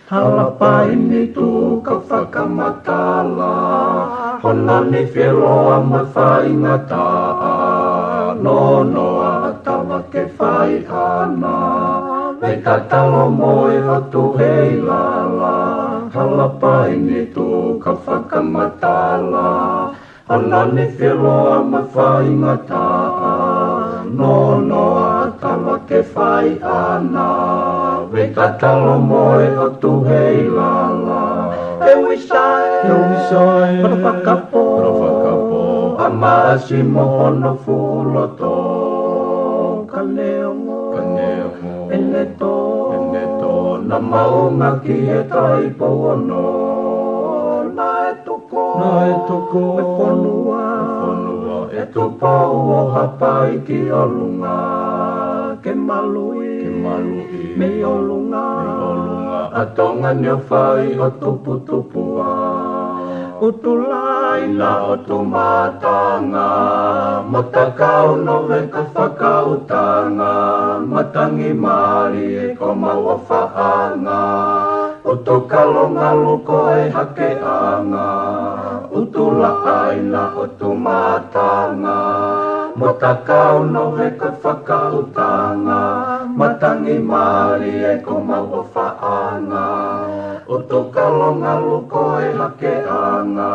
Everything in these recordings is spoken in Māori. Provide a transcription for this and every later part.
Halapaini tu ka whakamatala Honani whiroa ma whaingata No noa tawa ke whai ana Me tatalo moe o tu hei lala Halapaini tu ka whakamatala Honani whiroa ma whaingata No noa tawa ke whai ana We katalo moe o tu hei lala E wisai Rawakapo Amasi mohono fuloto Kaneongo Eneto Na maunga ki e tai pono Na e toko E whanua E tupo o hapai ki o lunga Ke malui Me olunga Atonga nio whai o tupua Utulai na o tumatanga Motakau no veka whakautanga Matangi mari e ko maua whaanga Utokalonga luko e hake anga Utulai na o tumatanga Motakau no veka whakautanga Matangi mari e ko maua whaanga O to kalonga luko e hake anga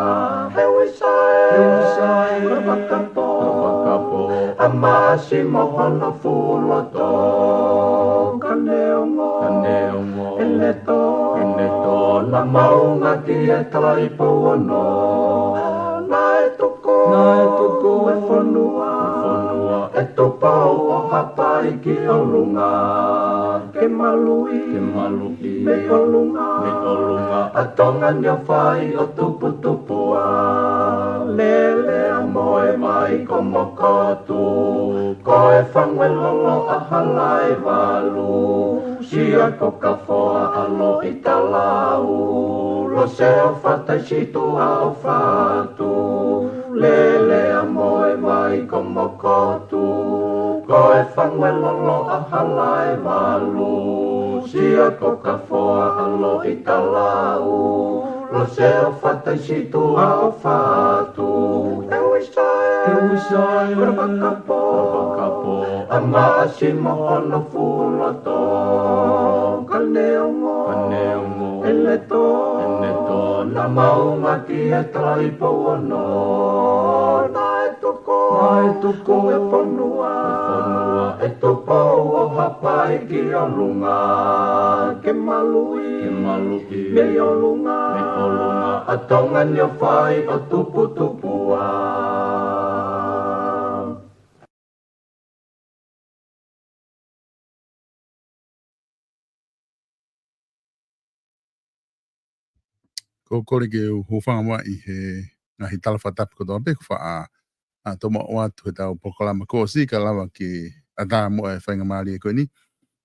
He wisai Rawakapo Amasi mohono fuloto Kaneongo Eneto Na maunga ki e tai pono Na e toko E whanua E to pau o hapai ki o lunga Ke malui Me olunga Atonga nio whai o tupua Lele a moe mai ko mokotu Ko e whangwe lolo a halai walu Sia ko ka whoa alo i talau Lo se o whatai situ a o whatu Lele a moe mai ko mokotu Ko e whangwe lolo a halai walu Sia ko ka whoa alo i talau Lo se o whatai situ a o whatu E wisai Rawakapo Amasi mohono fuloto Kaneongo Eneto Na maunga ki e tai pono Na e toko E whanua E topo o hapai ki o lunga Ke malui Me olunga Atonga nio whai o tupua Ko kore ke u whanga I he ngahi talawhatapi ko toa peku wha a toma o atu he tau pokalama ko si ka lawa ki a tā mo e whainga maari e koe ni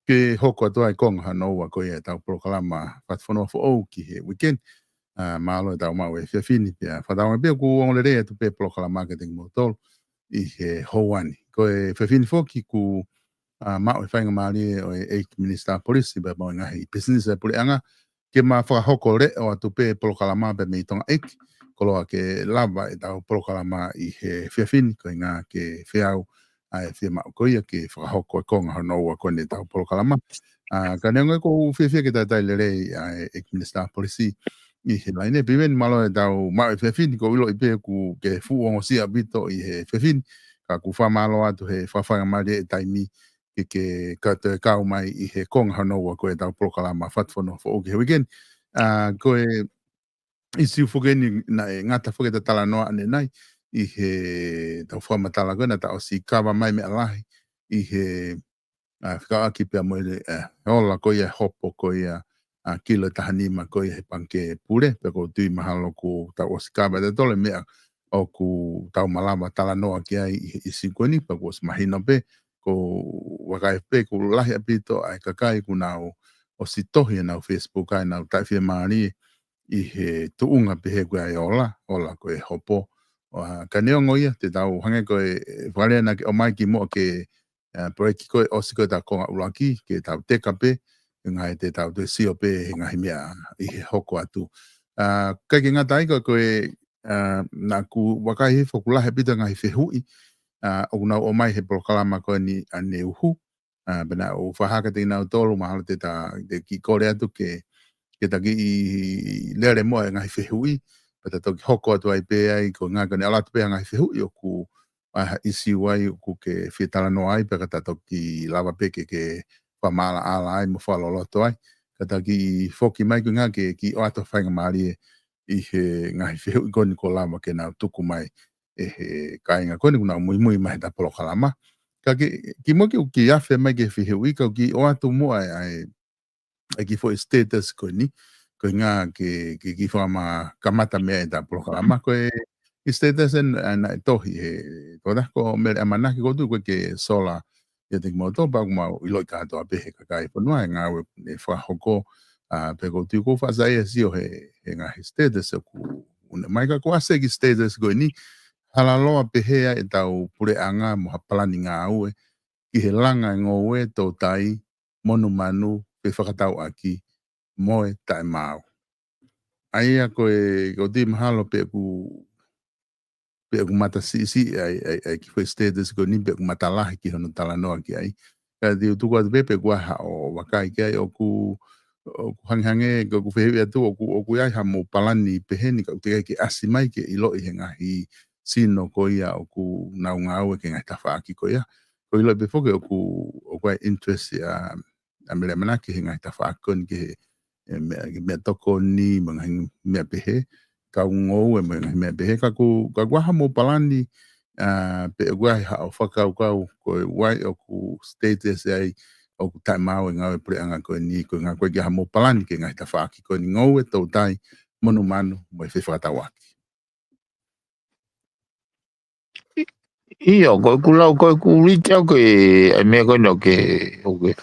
ke hoko atua I konga hanoa koe e tau pokalama whatwhanua fo au ki he weekend maalo e tau mau e whiawhini pia whatau e pia ku ongole rea tu pe pokalama marketing mo tolu I he houani koe whiawhini foki ku mau e whainga maari o e Eik Minister Police ba mau ngahi business e pule anga ke ma whakahoko re o atu pe polokalama pe mei tonga ek koloa ke lava e tau polokalama I he whiawhini koe ngā ke whiau ai whia mau koia ke whakahoko e konga hanoa koe ne tau polokalama ka neonga ko whiawhia ke tai lerei ek Minister Police I he laine pimen malo e tau mau e whiawhini ko ilo I pe ku ke fuongo sia bito I he whiawhini ka ku whamalo atu he whawhanga mare e taimi ke kata kau mai I he konga hanoa koe tau polokalama whatwhano fo oke weekend koe isi ufogeni na ngata foke ta tala noa ane nai I he tau whamatala koe na tau si kawa mai me alahi I he whika aki pia moere hola koe hopo koe kila tahani ma ko he panke pule pe ko tui mahalo ku ta osika ba de tole mea o ku tau malama tala noa ki ai i sikoni pe ko mahino pe ko wakai pe ko lahi apito ai kakai ku nau o sitohi na Facebook ai na ta fie mari i he tuunga pe he ai ola ko e hopo ka neongo ia te tau hange ko e whare na o mai ki mo ke proeki ko o siko ta konga ulaki ke tau teka pe ngai te tau te sio pe ngai mea i he hoko atu kai ki ngata iko ko e na ku wakai he fokula he pita ngai fehui o na o mai he prokalama ko ni ane uhu bena o whahaka te nau tolu mahalo te ta te ki kore atu ke ta ki i lere moa e ngai fehui pata toki hoko atu ai pe ai ko ngā kone alatu pe ngai fehui o ku isi wai o ku ke whietala no ai pe kata toki lava peke ke whamala ala ai mo whaloloto ai kata ki foki mai ku ngā ke ki o ato whainga maari i he ngai fehui koni ko lava ke nau tuku mai e he kainga koni kuna mui mui mai ta polo kalama ka ki mo ki afe mai ke fehui ka ki o ato mo ai ki fo status koni ko nga ki whama kamata mea e ta programa ko e status na tohi he toda ko mere amana ki kotu ko ke sola e te moto pa kuma iloi ka to ape he kakai ponua nga we e wha hoko pe ko tu ko fa sai si o he nga status ku una mai ka ko ase ki status ko ni halalo ape he e tau pure anga mo hapalani nga au ki he langa ngoe to tai monu manu pe whakatau aki moe tae mau. Aia koe di mahalo pe ku mata si ai ki foi status ko ni pe ku mata lahi ki hono tala noa ki ai. Ka di utuku atu pe ha o wakai ki ai o ku hanghange ko ku whehewi atu o ku ai ha mo palani peheni ka utea ki asimai ke ilo i henga hi sino ko ia o ku nau ngau ke ngai tawhaaki ko ia. Ko ilo pe foke o ku ai interest ya amele manaki hinga ta fakon ke me toko ni me pehe ka ngo me pehe ka gwa mo palani pe gwa ha o faka ko wai o ku status ai o ku tai mau nga pre anga ko ni ko nga ko ga mo palani ke nga ta faki ko ni ngo to tai monu manu mo fe fata wa Iyo ko ku rita ko e me ko no ke o ke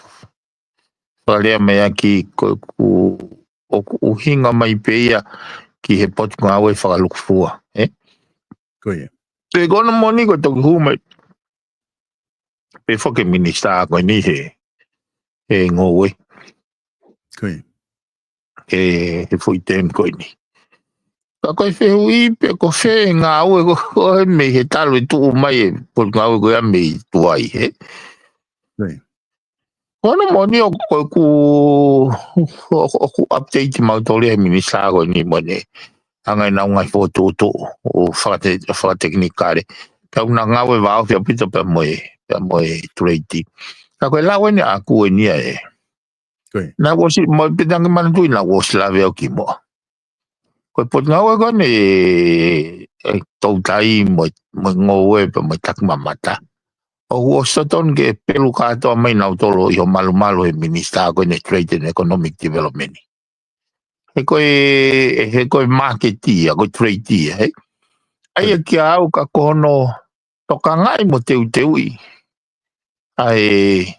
Wharea mai aki ko ku hinga mai peia ki he potu ngā ue whakaluku fua. Koe. Te kono moni ko toki hu mai. Pe whake minista koe ni he ngō ue. Koe. He fui tem koe ni. Ka koe whehu i pe ko whe ngā ue ko he me he talo i tuu mai e potu ngā ue koe a me i tuai. Koe. Kono moni o koe ku update mautore e minista koe ni mone. Angai na ngai foto o whakateknikare. Ka una ngawe wao fia pita pe moe treiti. Ka koe lawe ni aku e nia e. Na wosi, mo pitangi manatui na wosi lawe o ki moa. Koe pot ngawe kone tautai mo ngowe pe mo takmamata. O wosoton ke pelu kato mai na utolo i ho malu e minista koe ne Trade and Economic Development. He koe marketia, koe tradia, he. Ai ki au ka kono toka ngai mo teu i. Ai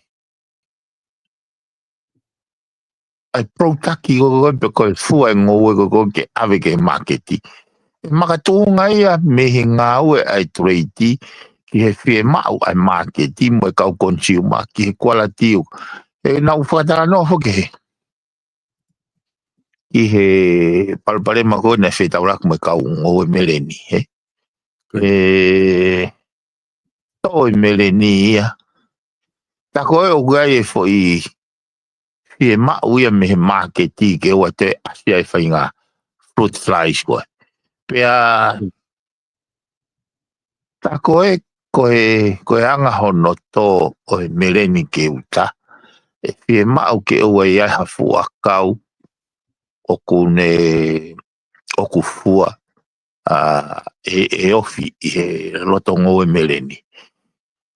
protaki ko pe koe fua ngoe ko ke ave ke marketi. Makatu ngai a me he ngaue ai trade ki he fie mau ai marketi mo kau consumer ki he quality. E na ufata no hoke. I he palpare mako na feta ora como ka o meleni he to meleni ya ta ko o gai foi e ma u ia me market ke o te asia e fainga fruit flies ko pe a ta ko anga hono to o meleni ke uta e ma u ke o ia ha fu akau o ku fua e ofi e loto ngō e meleni.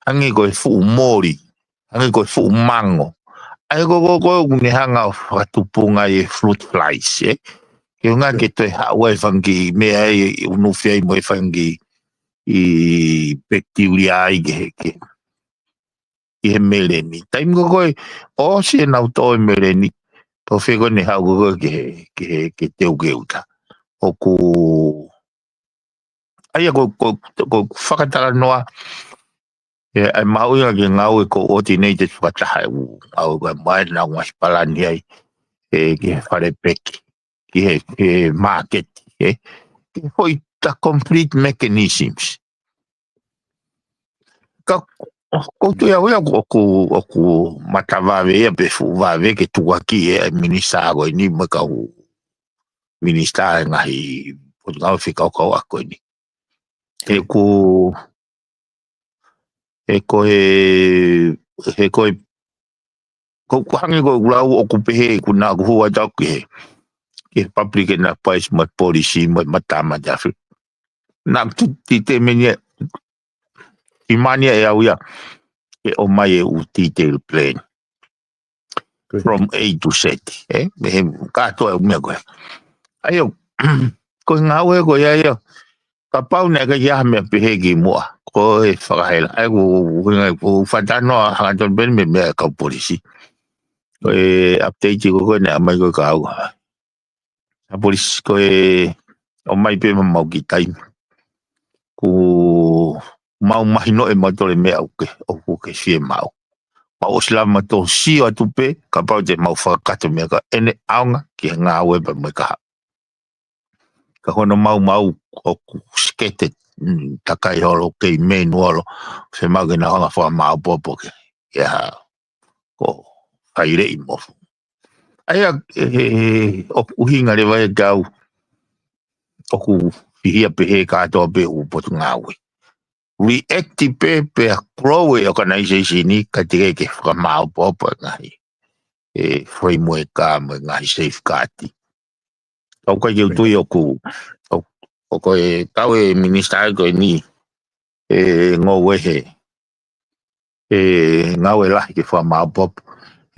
Angi koe fu mori, angi koe fu mango, ai go ne hanga whakatupunga e fruit flies, ke unga ke toi hawa e whangi mea e unufia i mo e whangi i bacteria i ke i he meleni. Taim gogo o se nau to e meleni, to whigo ne hau gogo ke teu geuta. O ku... Aia ko whakatara noa, ai mau ia ke ngau e ko oti nei te whakataha au mai na waspalani ai, ke whare peki, ke market, ke hoi ta complete mechanisms. Ko tu ia oku matavave ia pe fuave ke tuaki e minista ago ni maka minista ngahi o ngau fika o ako ni e ko hangi ko lau oku pehe ku na ku hua tau ke public and appointment policy matama jafi na ti te menia imania e au ia e o mai e u detail plan from A to Z, me kato e umea koe. Ayo, ko ngau e ko ia ka pau ne ka ia me pehegi mua, ko e whakahela. Ai ko whatano a hangaton ben me mea ka polisi. Ko e update ko ne amai ko ka au. A polisi ko e o mai pe mau ki taim. Ko mau mahino e matore mea o ke fie mau. Ma o sila mato si o tupe, ka pau te mau whakakato mea ka ene aunga ki ngā weba mai ka. Ka hono mau o skated takai holo kei menu holo, se mau ke na honga wha mau popo ke. Ia ko kaire i mofu. Aia o uhinga le vai gau o ku fihia pehe ka atoa pe upotu ngāwe. Reactive pe growing organization ni ka tige ke whamau popo ngahi framework ka ngahi safeguard. Au ka iau tui o ko e tau e minister ko ni ngō wehe ngau e lahi ke whamau popo.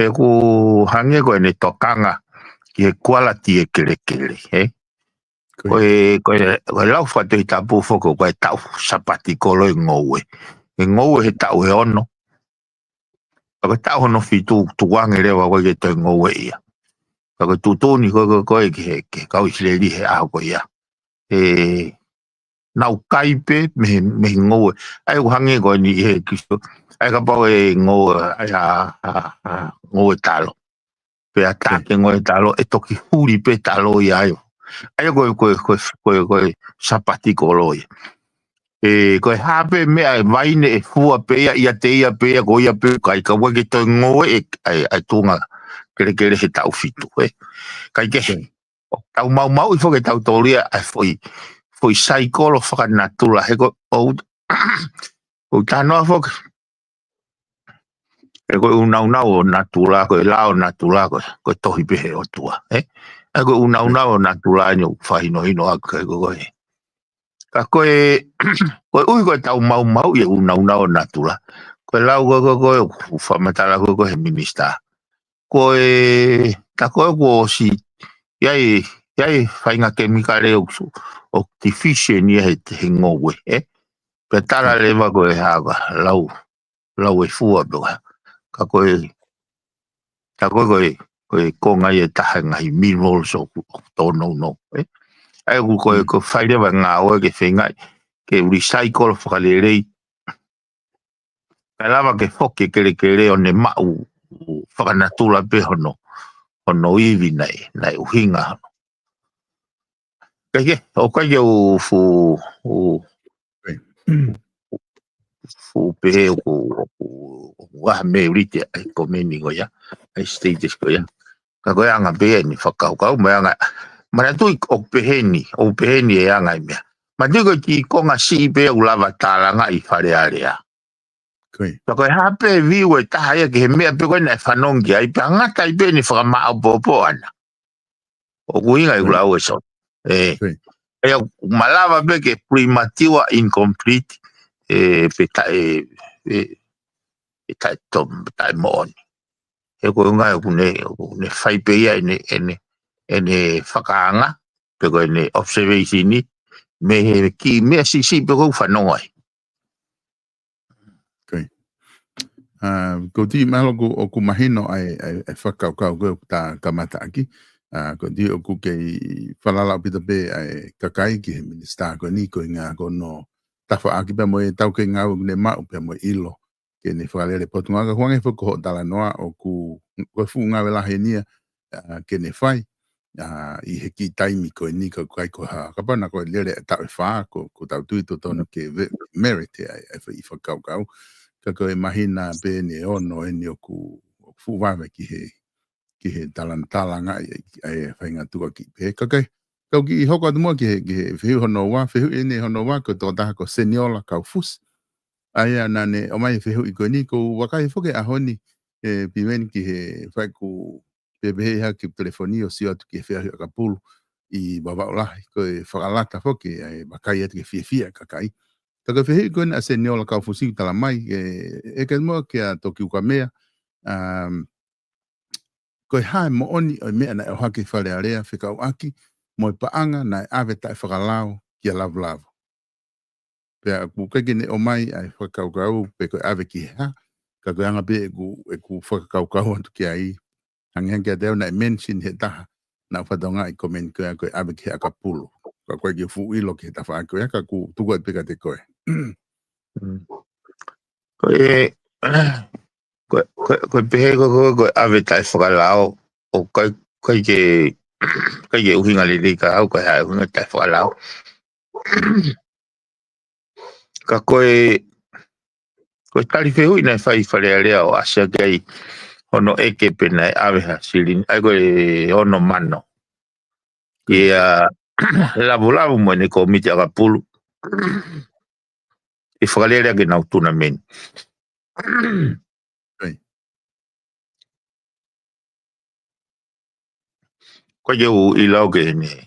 E ku hange ko e ne tokanga ki he quality e kere. Koe lau whatu i tapu whoko koe tau sapati kolo i ngōwe. E ngōwe he tau he ono. Koe tau hono fitu tuwange rewa koe ke toi ngōwe ia. Koe tutuni koe ke kau isleri he aho koe ia. Nau kaipe me ngōwe. Ai uhange koe ni he kisto. Ai ka pau e ngōwe talo. Pe atake ngōwe talo e toki huri pe talo i aio. Ai koe sapati koloi. Koe hape mea vaine e fua pea ia te ia pea ko ia pea kai ka wake toi ngoe ai tunga kere he tau fitu. Kai ke tau mau i foke tau toria ai foi saikolo whakanatula he ko o tanoa foke. E koe unau natula koe lao natula koe tohi pehe o tua. Ai koe unau natula nyo whahino aku koe. Ka koe ui koe tau mau i unau natula. Koe lau koe whamatala koe he minister. Koe ta koe si iai whainga kemikale o deficient ia he ngowe. Pe tala lewa koe hawa lau e fua doa. Ka koe konga i e taha ngai minerals o tono no. Ai koe whaire wa ngā oe ke whengai ke recycle whakarerei. Kai lawa ke whoke kere o ne mau whakanatula pe hono iwi nei uhinga hono. Kai o kai au fu pehe o waha me urite ai komeni ko ia, ai status ko ia. Ka koe anga pehe ni whakau me anga, mana tui o pehe ni e anga i mea. Ma tui koe ki konga si pehe ulawa tālanga i whare area. Ka koe hape viu e taha ia ke he mea pe koe nei whanongi ai, pe angata i pehe ni whakamao popo ana. O kuinga i ulau e so. Malawa pe ke premature incomplete, pe tae mooni. e ko nga ku ne fai pe ia ene whakaanga pe ko ne observation ni me ki me si pe ko whanonga ko ti malo ko o ku mahino ai whakaukau ko ta kamata aki ko ti o ku kei whalala pita pe ai kakai ki he minista ko ni ko ngā ko no tawha aki pe mo e tau ke ngau ne mau pe mo ilo ke ni whalele potunga ka huange whako tala noa o ku fu ngā wela he nia ke ne whai I he ki taimi ko ni ko kai ko ha ka pana ko lere ta fa ko tau tui to tono ke merit ai I whakaukau ka ko e mahina pe ni ono e ni o ku fu wawe ki he talanga ai whainga tua ki pe ka kai kau ki hoko atu mua ki he whiu hono wa whiu e ni hono wa ko tō taha ko seniola kau fus ai ana ne o mai whiu I ko ni ko wakai whoke a honi e piwen ki he whai ku pepehe ha ki telefonio si atu ki he whiu ka pulu I baba olahi ko e whakalata whoke ai wakai atu ki whia kakai Taka whihi koe na se neola kau fusi tala mai e ke mua ke a toki uka mea koe hae mo oni o mea na e hake whare area whikau aki mo I paanga na e awe tai whakalao ki a lavu. Pea ku kekene o mai ai whakaukau pe koe awe ki ha ka koe anga pe e ku whakaukau atu ki ai hangihangi a deo na e mention he taha na whatonga I komen koe a koe awe ki a ka pulu. Ka koe ki fu ilo ki he taha koe ka ku tuku at peka te koe. Koe pehe ko ave tai whakalao o kai ke uhinga li ka au kai hae uhinga tai whakalao ka koe tari whehui nei whai wharea lea o asia kei hono eke pena e ave ha silin ai koe hono mano ia lavu mo ne ko miti aga pulu I whakalea ke nau tuna meni ko je u I lau ke ne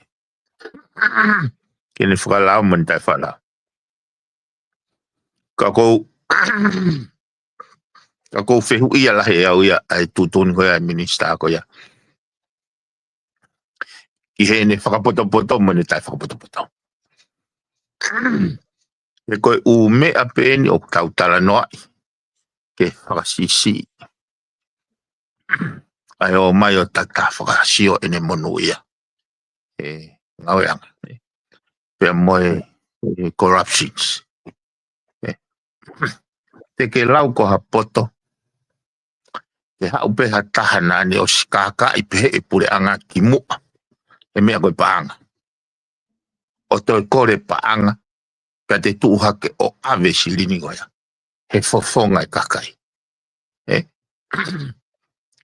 whakalao man tai whalao ka kou whehu ia lahe au ia ai tutun koe ai minista koe ia I he ne whakapoto mo ne tai whakapoto e koe u mea pēni o tau tala noa ke whakasisi ai o mai o tata whakasio ene monu ia ngau anga pia moe corruptions te ke lau ko ha poto ke hau pe ha tahana ni o skaka I pehe e pure anga ki mua e mea koe paanga o toi kore paanga ka te tuuhake o ave silini goia he fofonga I kakai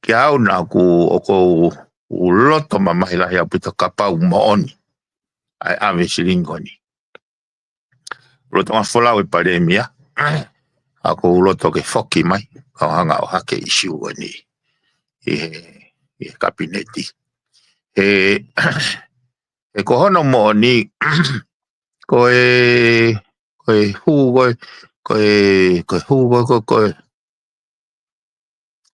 ke au na ku o ko loto mamahilahi au pita kapau mooni ai ave silini goni loto mafolau e pare mia ako loto ke foki mai ka hanga o hake issue goni e kabineti e ko hono mooni koe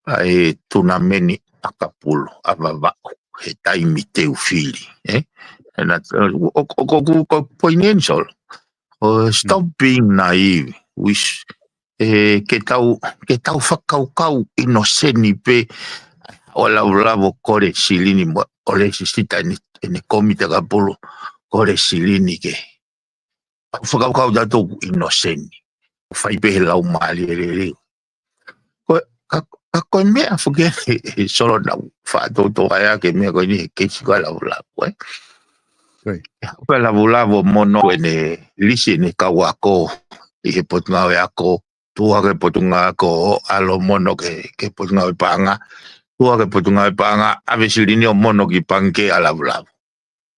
ai tuna meni akapulo avava he taimi teu fili and ko financial stop being naive which ke tau whakaukau inoseni pe o lavo kore silini mo o le sisita ne komite kapulo kore silini ke whakaukau dato inoseni whai pehe lau maali koe mea whuke solo na whātoto aia ke mea koe ni he keisi koe lavu koe lavu mono ne lisi ne kawako I he potunga e ako tua ke potunga ako alo mono ke potunga e paanga tua ke potunga e paanga ave silini o mono ki panke a lavu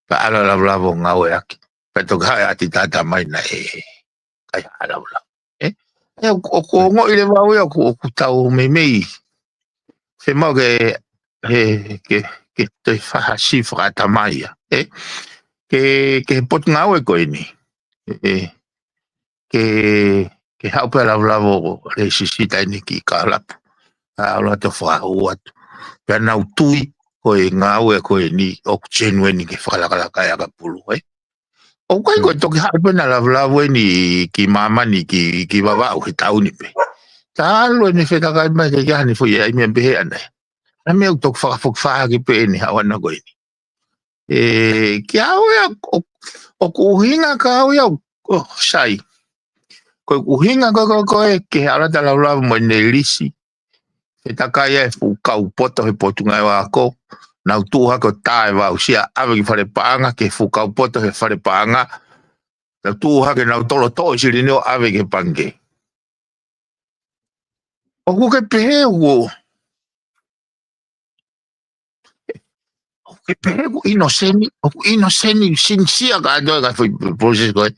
ka ala lavu ngau e aki peto kai ati tata mai na kai a lavu o ko ngo ile mau ya ko tau mei se mau ke te whahasi whakatamai ke potunga e koe ni ke haupe lavu le sisita ni ki ka lapu ala te whahau atu Pea nau tui koe ngau e koe ni o genuine ke whakalaka e aga pulu, eh? O kai koe toki hae pena lavlavu e ni ki mama ni ki wawau he tau ni pe. Tā alo e ne whetaka e mai ke kia ni fui e ai mea behe anai. Na mea utok whakafukwhaa ki pe ni hawana koe ni. Kia au ea o kuhinga ka au ea sai. Koe kuhinga koe ke arata lavlavu mo ne lisi. E takai e fukau poto he potunga e wako, nau tuha ko tae wau sia awe ki whare paanga ke fukau poto he whare paanga, nau tuha ke nau tolo toi siri neo awe ke pange. O kuke pehe uo. O kuke pehe ku inoseni sinsia ka adoe ka fui proses koe,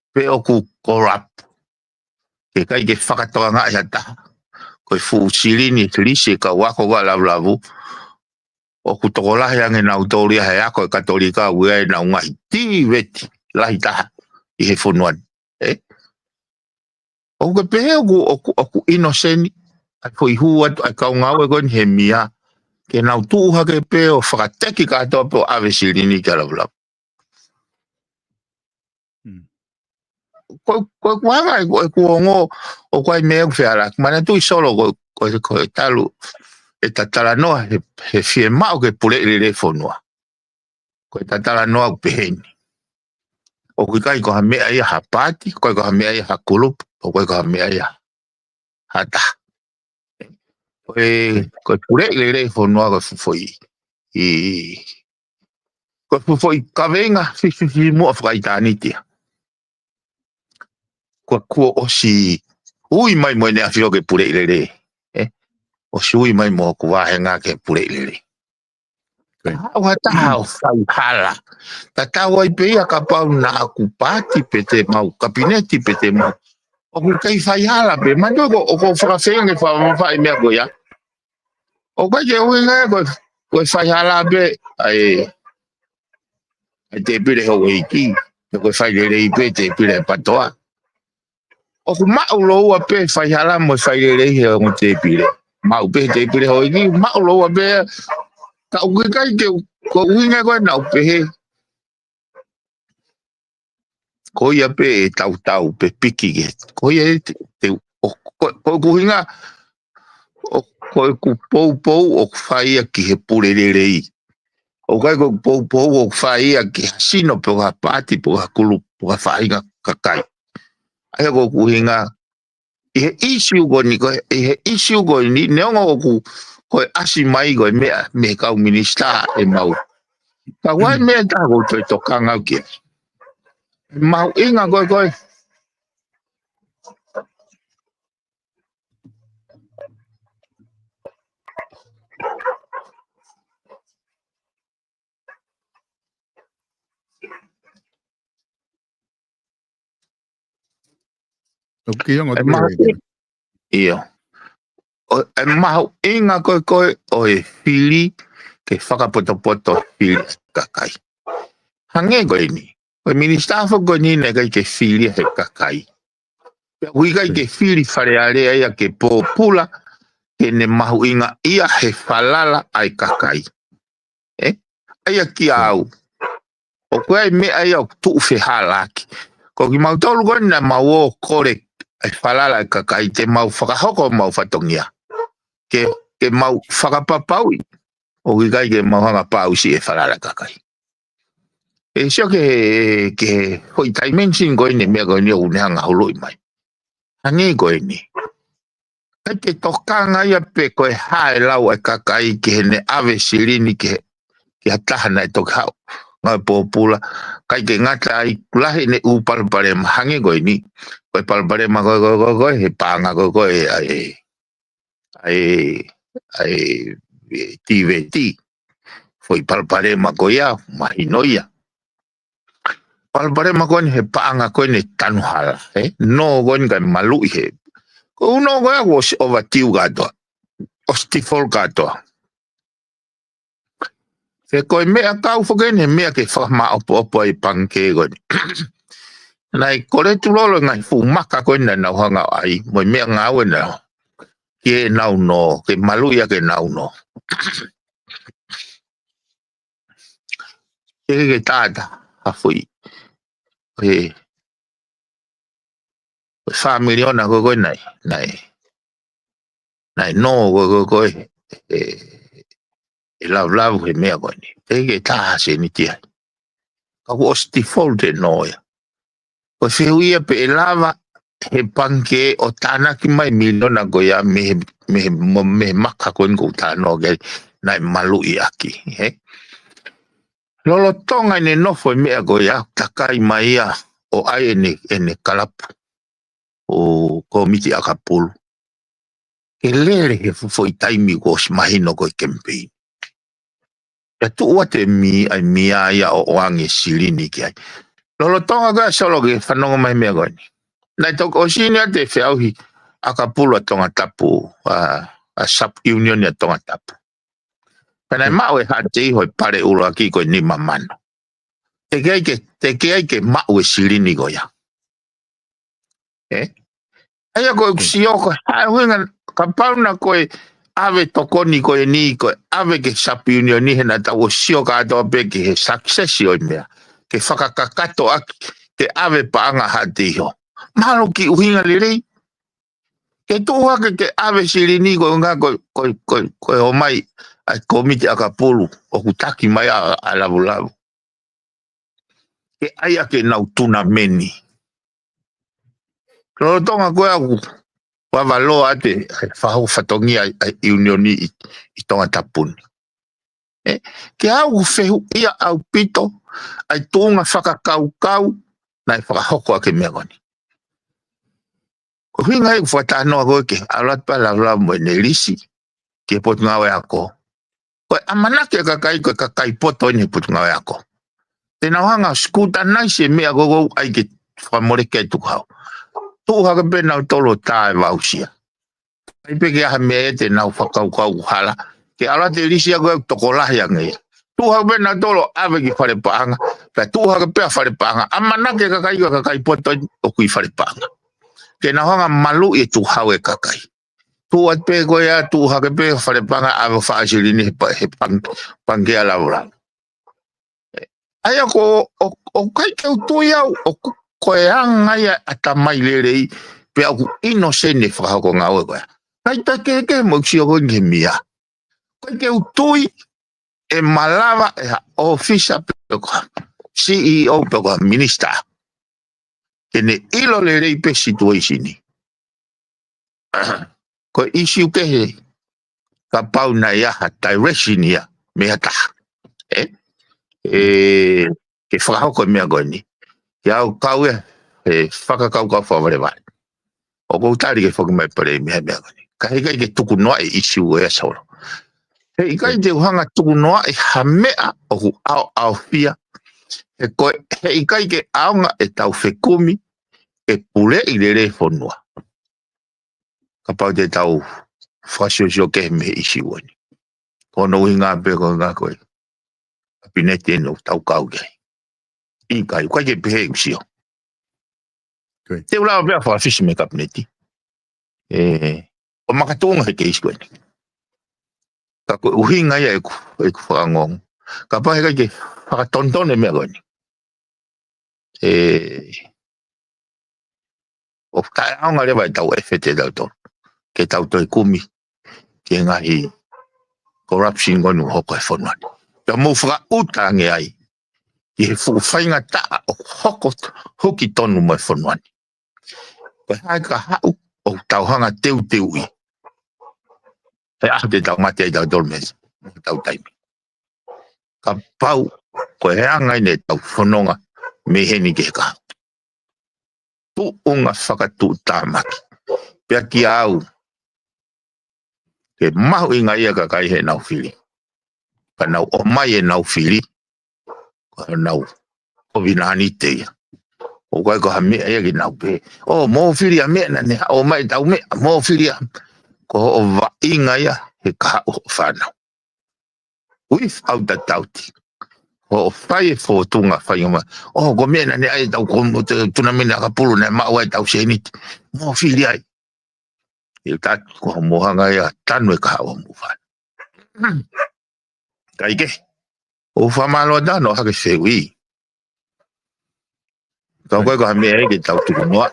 pe o ku corrupt. Ke kai ke whakatoa ngā ia taha. Koe fu sirini lise ka wako ka lavlavu o ku tokolahi ange nau tōria he ako e katolika ua e nau ngai ti veti lahi taha i he whunuan. O ke pehe o ku inoseni ai fui hu atu ai kau ngau e koe he mia ke nau tuha ke pe o whakateki katoa pe o ave sirini ka lavlavu. Koe kuanga e kuongo o koe mea kuwhiarak mana tui solo koe talu e tatala noa he fie mao ke pule le whonua. Koe tatala noa upeheni. O koe kai koha mea ia ha pati, koe koha mea ia ha kulup, o koe koha mea ia ha ta. Koe pule le whonua koe fufoi. Koe fufoi kawenga fifi mua whakaitanitia. Koe kua osi ui mai moe nea whio ke pule le. O sui mai mo ku wahenga ke pule le. Awa taha o whai hala. Ta tawa i pea ka pau na aku pati pete mau, kabineti pete mau. O ku kai whai hala pe, mando o ko whakawhenga ke whai mea koe ya. O kai ke uinga koe whai hala pe, ai te pire ho iki, koe whai le i pe te pire patoa. O ku mau loa pe whai hala mo whai le he o te pire. Mau pe te pire ho iki, mau loa pe, ka uke kai ke ko uinga koe nau pehe. Ko ia pe tau pe piki ke. Ko ia ko kuhinga ko ku pou o whaia ki he pure rei. O kai ko pou o whaia ki sino pe ha pati pe ha kulu pe ha whainga kakai. Ai ko kuhinga i he issue ko ni neonga ko asi mai ko me kau minista e mau. Ka wai me ta ko te tokanga ke. Mau inga koe. Okay, ang iyo. E mau inga koe o e fili ke whakapoto fili kakai. Hange koe ni. Koe ministafo koe ni ne kai ke fili he kakai. Hui kai ke fili wharearea ia ke pōpula ke ne mahu inga ia he whalala ai kakai. Aia ki au. O koe mea ia o tuu whehalaki. Ko ki mau tolu koe na mau o kore ai whalala ai kakai te mau whakahoko mau whatongia. Ke mau whakapapaui. O ki kai ke mau hanga pau si e whalala kakai. E sio ke hoi dimension koe ne mea koe ni o unehanga holoi mai. Hangi koe ni. Kai te tokanga ia pe koe hae lau ai kakai ke he ne ave sirini ke hatahana e toki hau. Ngai pōpula. Kai ke ngata ai kulahi ne upalparema. Hangi koe ni. Koe palparema koe he pānga koe ai TVT. Foi palparema koe ia mahinoia. Palparema koe he pānga koe ne tanuhala. No koe kai malui he. Ko uno koe ako ovatiu katoa. O stifol katoa. Se koe mea kau whakene he mea ke whakama opo i panke koe. Nai kore tu lolo ngai fu maka koe na nau hanga ai. Moi mea ngau e nau. ke nau no, ke malu ia ke nau no. Ke tata, hafui. Family ona ko nai, no ko love he mea ko ni. Ke ta se ni tia. Ka ko stifolde no ya. Ko se uia pe lava he panke o tana ki mai milona ko ya me maka ko ngo tano ke nai malu i aki, he. Lolo tonga ne no foi mea ko ya takai mai ya o ai ene kalapu. O komiti akapulu. Ke lere he foi taimi ko smahino ko campaign. Ya tu wate mi ai mia ya o ange silini ki ai. Lolo tonga ga solo ke whanonga mai mea koe ni. Nai toko o sini ate whiauhi akapulu a tonga tapu, a sub-union a tonga tapu. Pena mau e hati hoi pare uro aki koe ni mamano. Te kei ke mau e silini ko ya. Aya koe kusio koe, huinga kapauna koe ave tokoni koe ni koe, ave ke sub-union ni hena tau sio ka atoa pe ke he successi oi mea. Ke whakakakato aki, ke ave paanga hati ho. Malo ki uhinga lirei. Ke tuha ke ave silini koe nga koe o mai a komiti akapulu o kutaki mai a lavu. Ke aya ke nau tuna meni. Lolo tonga koe aku wavalo ate whahau whatongi a unioni i tonga tapuni. Ke au whehu ia au pito ai tūnga whakakau nai whakahoko ake mea koni. Ko hinga e whatanoa koe ke alat pa lavla mo ne lisi ke potu ngawe ako. Koe amanake kakai koe kakai poto ni potu ngawe ako. Te nauhanga skuta nai se mea gogo ai ke whamore kei tukau. Tuha ke pe nau tolo tae wausia. Ai pe ke aha mea te nau whakaukau hala. Ke alat e lisi a koe tokolahi a ngai. Tuha ke pe nau tolo ave ki whare paanga. Pe tuha ke pe a whare paanga. Amanake kakai poto o kui whare paanga. Ke nauhanga malu e tuhau e kakai. Tuha pe koe a tuha ke pe whare paanga ave whaasirini he pangea laura. Aia ko o kai keu tui au o koe angai ata mai lerei pe au ino sene whakako ngau e koe. Kai ta ke mo ksio koe nge mia. Koe keu tui e malava e ofisa pe koe. CEO pe koe minister. Kene ilo lerei pe situationi. Koe isi uke he ka pau na iaha direction ia mea taha. Ke whakahoko mea koe ni. Ke au kau e whakakau whaware wale. O kou tari ke whakamai pare mea koe ni. Ka hei ke tuku noa e isi ua ea sauro. Hei kai te uhanga tuku noa e hamea o ku au fia. Hei kai ke aonga e tau whekumi e pule i lere whonua. Ka pau te tau whasio ke me isi ua ni. Kono ui ngā pe koe ngā koe. Pinete no tau kau gai. I kai, kai ke pehe usio. Te ula pia wha fisi me kapineti. O makatunga he ke isi koe ni. Ka koe uhinga ia e ku whangong. Ka pahe kai ke whakatontone mea koe ni. O kai aonga rewa e tau efete tau tonu. Ke tau toi kumi. Ke ngahi corruption koe nu hoko e whonuani. Pea mou whaka nge ai. I he whainga taa o hoko hoki tonu mai whanuani. Pea hae ka hau o tauhanga teu i. He aho te tau mate ai tau dolmes. Tau taimi. Ka pau koe heangai ne tau whanonga me heni ke ka. Tu unga whakatu tāmaki. Pea ki au. Ke mahu inga ia ka kai he nau whiri. Ka nau o mai e nau whiri. Ka nau o vinani te ia. O kai ko ha mea ia ki nau pe. O mō whiri a mea nane. O mai tau mea. Mō whiri a. Ko o wa inga ia he ka o whanau. Uif au ta tauti. O whai e whotunga whai o mai. O ko mea nane ai tau ko tuna mene a ka pulu ne mau ai tau seniti. Mō whiri ai. Il ta ko mohanga ia tanu ka o mu fa. Kai ke. O fa malo da no ha ke se wi. Ka ko me ke tau tu no.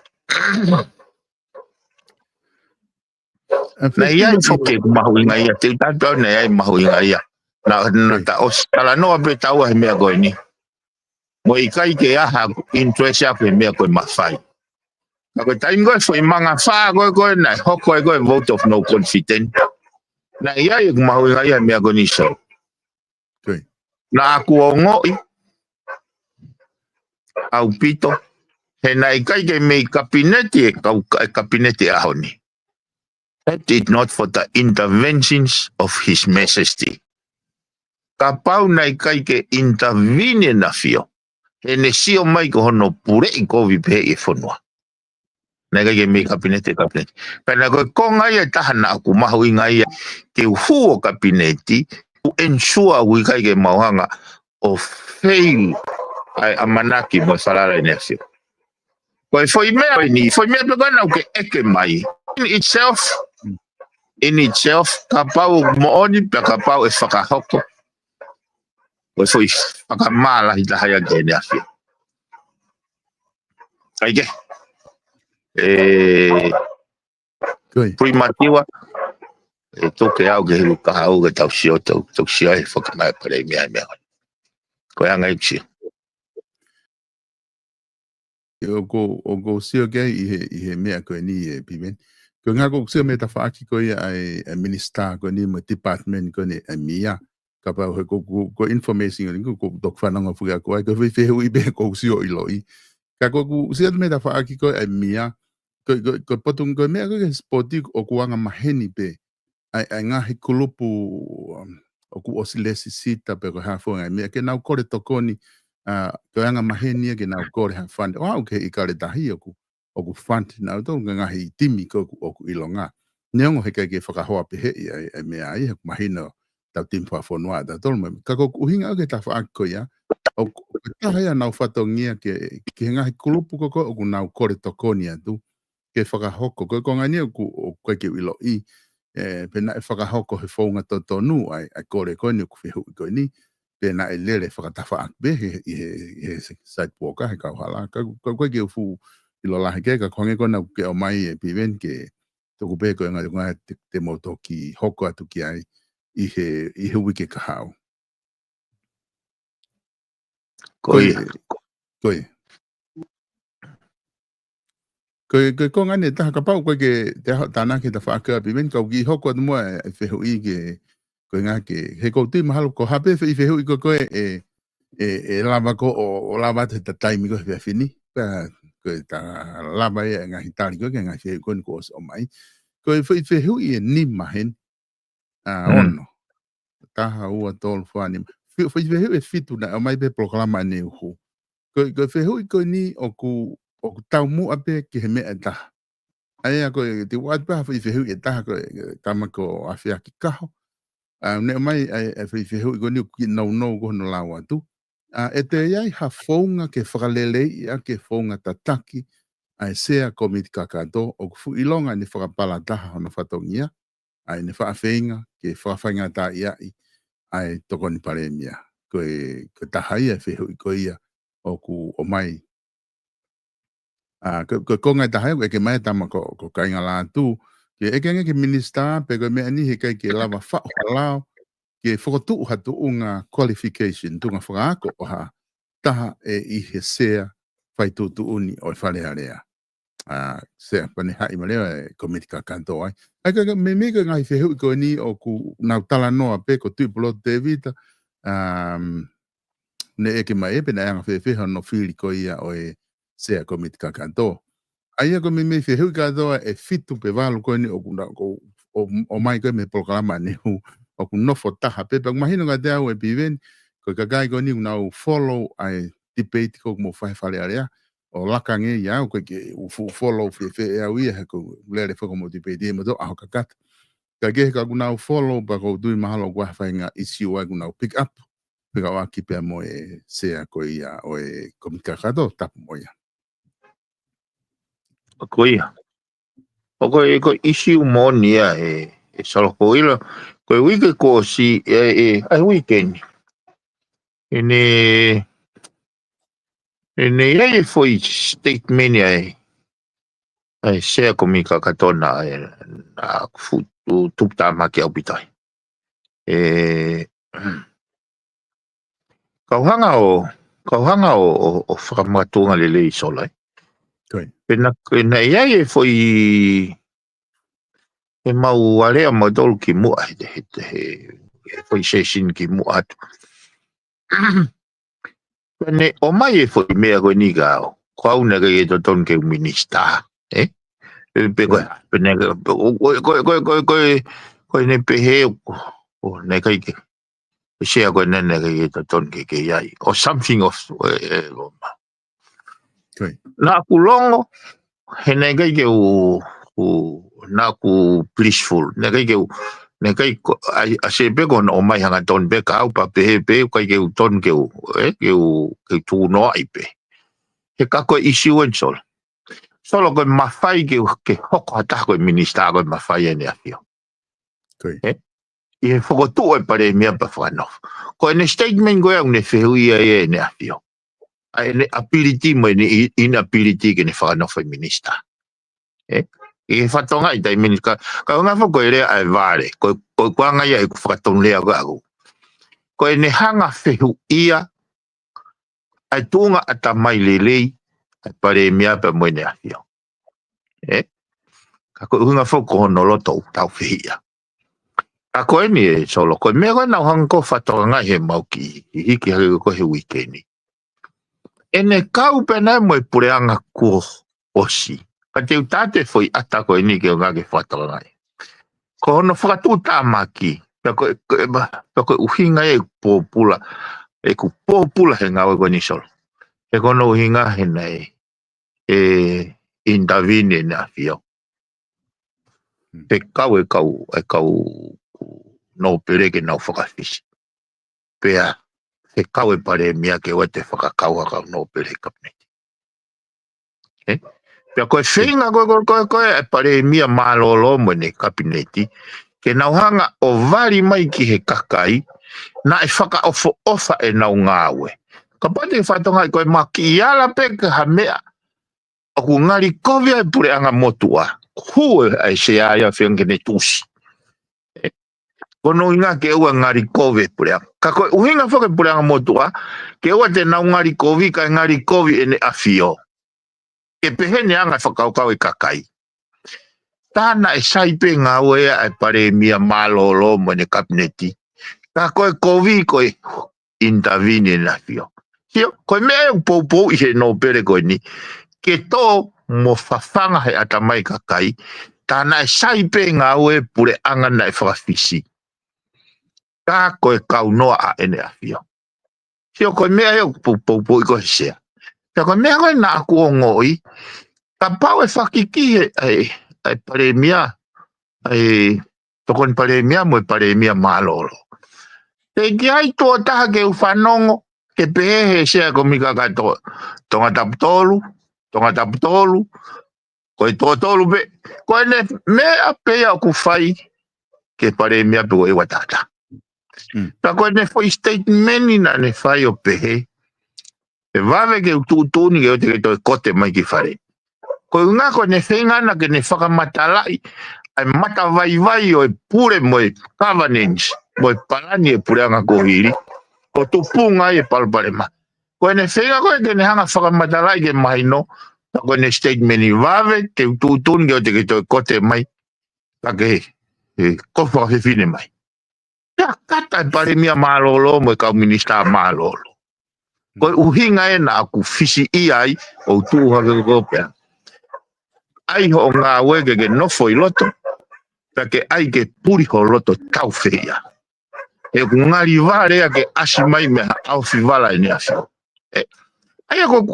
Na ia fo ke mahu inga ia te ta do na ia mahu inga ia. Na ta os tala no be tau he me go ni. Mo I kai ke aha interest ya pe me ko mafai. Ako tayo ko foi mga fa ko na hoko ko vote of no confidence. Na iya yung mahu nga iya mi agonisyo. Okay. Na ako ngoi au pito he na ikai ke may kabinete ahon ni. That is not for the interventions of His Majesty. Kapau na ikai ke intervene na fio. He ne sio mai ko hono pure ko vipe e fonwa. Nega ke me kabinete. Pena ko konga ia tahana aku mahu inga ia ke huo kabinete to ensure we kai ke mauhanga of fail ai amanaki mo salala inesio. Ko foi me pegana ke eke mai in itself kapau mo oni pe kapau e whakahoko. Ko foi whakamala hita haya gene afio. Kai ke primatiwa toke au ke luka au ke tau sio e whakamai pare mea. Ko anga iksi. O go sio ke I he mea ko ni e pimen. Ko nga ko sio me ta whaaki ko ia ai minister ko ni mo department ko ni mia. Ka pa ko information ko dok whananga fuga ko ai ko whiwhi be ko sio iloi. Ka ko sio me ta whaaki ko mia. Ko potung ko mea ko ke spoti o kuanga maheni pe. Ai ngahi kulupu o ku osilesi sita pe ko hafo ngai mea ke nau kore tokoni ko anga maheni ke nau kore ha fund wa ke ikare tahi o ku fund nau to ngahi timi ko o ku ilonga neongo he ke whakahoa pe he ai mea ai ku mahino tau tim fa fonwa da tolma ka ko uhinga ke ta fa ko ya o ta ia nau fatongia ke ngahi kulupu ko ku nau kore tokoni atu ke whakahoko ko ngani ku ke ilo I pena e whakahoko he whaunga tonu ai kore koe ni ku whihu koe ni pena e lere whakatafa akbe he side walker he kauhala koe ke ufu ilo lahi ke ka konge kona ke o mai e piven ke toku pe koe ngā te moto ki hoko atu ki ai I he wike kahau koe ko ngane ta ka pau ko ke te tana ke ta whaaka pimen ko gi hoko mo e whehu I ke ko nga ke he ko tu mahalo ko hape I whehu I ko e lava ko o lava te taimi ko he fini pa ko ta lava e nga hitari ko ke nga he ko ko o mai ko e whehu I ni mahen ono ta ha ua tol fani whehu e fitu na o mai pe proklama ne ho ko whehu I ko ni o ku tau mu ape ki he mea taha. Ai ako te wātua whaiwhehu e taha ko tamako awhia ki kaho. Ne mai e whaiwhehu I ko ni ki nau ko hono lau atu. E te iai ha whaunga ke whakalelei ia ke whaunga tataki ai sea komiti kakato o kufu ilonga ni whakapala taha hono whatongia. Ai ne whaafeinga ke whaafeinga ta iai ai toko ni paremia. Ko taha ia whehu I ko ia o ku o mai ko ngai taha e ke mai tama ko kainga la tu ke ke minister pe ko me ani he kai ke lava fa lao ke fotu hatu unga qualification tunga whakaako o ha taha I he sea fai tu uni o whare area sea pane hai maleo komiti kakanto ai ka me ka ngai whehu ko ni o ku nau tala noa pe ko tupulo David ne ke mai pe na anga wheweha no whiri ko ia o sea komiti kakanto. Aia ko me whehu ka doa e fitu pe walu koe ni o mai koe me programa ni hu o ku nofo taha pe pa mahino ka te au e piven ko ka gai koe ni unau follow ai debate ko mo whai area o lakange ia ko ke follow e au ia ko lere whako mo debate e mo do aho ka kata ka gehe ka unau follow pa ko dui mahalo kwa whainga issue ai unau pick up pe ka waki pe mo e sea ko ia o e komiti kakato tapu mo ia Ko ia. ko isi umonia solo ko ilo ko wiki ko si ai weekend ene ia foi statement ai share ko mi ka katona na futu tupta maki au pitai kauhanga o whakamatunga lele i sola. Pena ia foi mau area modol ki mua foi session ki mua atu. Pene o mai foi mea koe ni gao. Ko au nega e to ton ke minista. Pene koe ne pehe o ne kai ke. Shea koe nene ke to ton ke iai. Or something of na ku longo he ne kai ke na ku blissful ne kai a se pe kon o mai hanga ton be ka pa pe kai ke ton ke ke tu no ai pe he ka ko issue en solo ko mafai ke hoko ata ko minista ko mafai ne afio e foko tu e pare mia pa fano ko ne statement go ne fehui e ne afio ai ability mo ni inability ke ne fano feminista e fatonga i dai minista ka nga fo ko ere ai vale ko nga ia ku faton le ago ko ne hanga fehu ia ai tunga ata mai lelei ai pare mia pa mo ne afio ka ko nga fo ko no lo to tau fia a ko ni solo ko me go na hang ko fatonga he mau ki hiki ha ko he weekend ene kau pena mo pureanga ku osi ka te utate foi ata ko ni ke nga ke fatonga ko no fatu tamaki ko uhinga e popula ku popula he nga ko ni solo e ko no uhinga he nei indavine na fio pe kau no pere ke no whakawhisi. Pea, he kau e pare mia ke oe te whakakau haka no pere kapneti. Pea koe whenga koe e pare mia malolo mo ne kapineti, ke nauhanga o vari mai ki he kakai, na e whaka ofa e nau ngāwe. Ka pate whatonga i koe maki i ala pe ke ha mea, aku ngari kovia e pure anga motua, hue ai se aia whiangene tusi. Kono inga ke ua ngari kovi pure. Ka koe uhinga whake pure anga motua, ke ua te nau ngari kovi, ka ngari kovi ene afio. Ke pehene anga whakaukau e kakai. Tāna e saipe ngā wea e pare mia malolo mo ne kabineti. Ka koe kovi koe intervene ene afio. Hio, koe mea e pou i he no pere koe ni. Ke tō mo whawhanga he atamai kakai, tāna e saipe ngā wea pure anga na e whakawhisi. Ka koe kau noa a ene afio. Hio koe mea eo pou i koe sea. Hio koe mea koe na aku o ngoi, ka pau e whakiki e pare mia, tokon pare mia mo e pare mia malolo. Te ki ai tō taha ke uwhanongo, ke pehe sea ko mika ka tonga taputolu, koe tō tolu pe, koe ne mea pea ku whai, ke pare mia pe koe watata. Ta koe ne foi statement na ne fai o pehe. E vave ke ututuni ke o te to kote mai ki whare. Koe unga koe ne whengana ke ne whakamatalai, ai mata vai o e pure mo e governance, mo e parani e pure anga kohiri, ko tupunga e palpare ma. Koe ne whenga koe ke ne hanga whakamatalai ke mahino, ta koe ne statement i vave, ke ututuni ke o te to kote mai, ta ke kofa whiwhine mai. Ya kata pare mia malolo mo ka minista malolo. Ko uhinga e na aku fisi i ai o tuha ke kopea. Ai ho ngā wege ke no foi loto, ta ke ai ke puri ho loto tau feia. E ku ngari varea ke asi mai me au fivala ni afio. Ai ko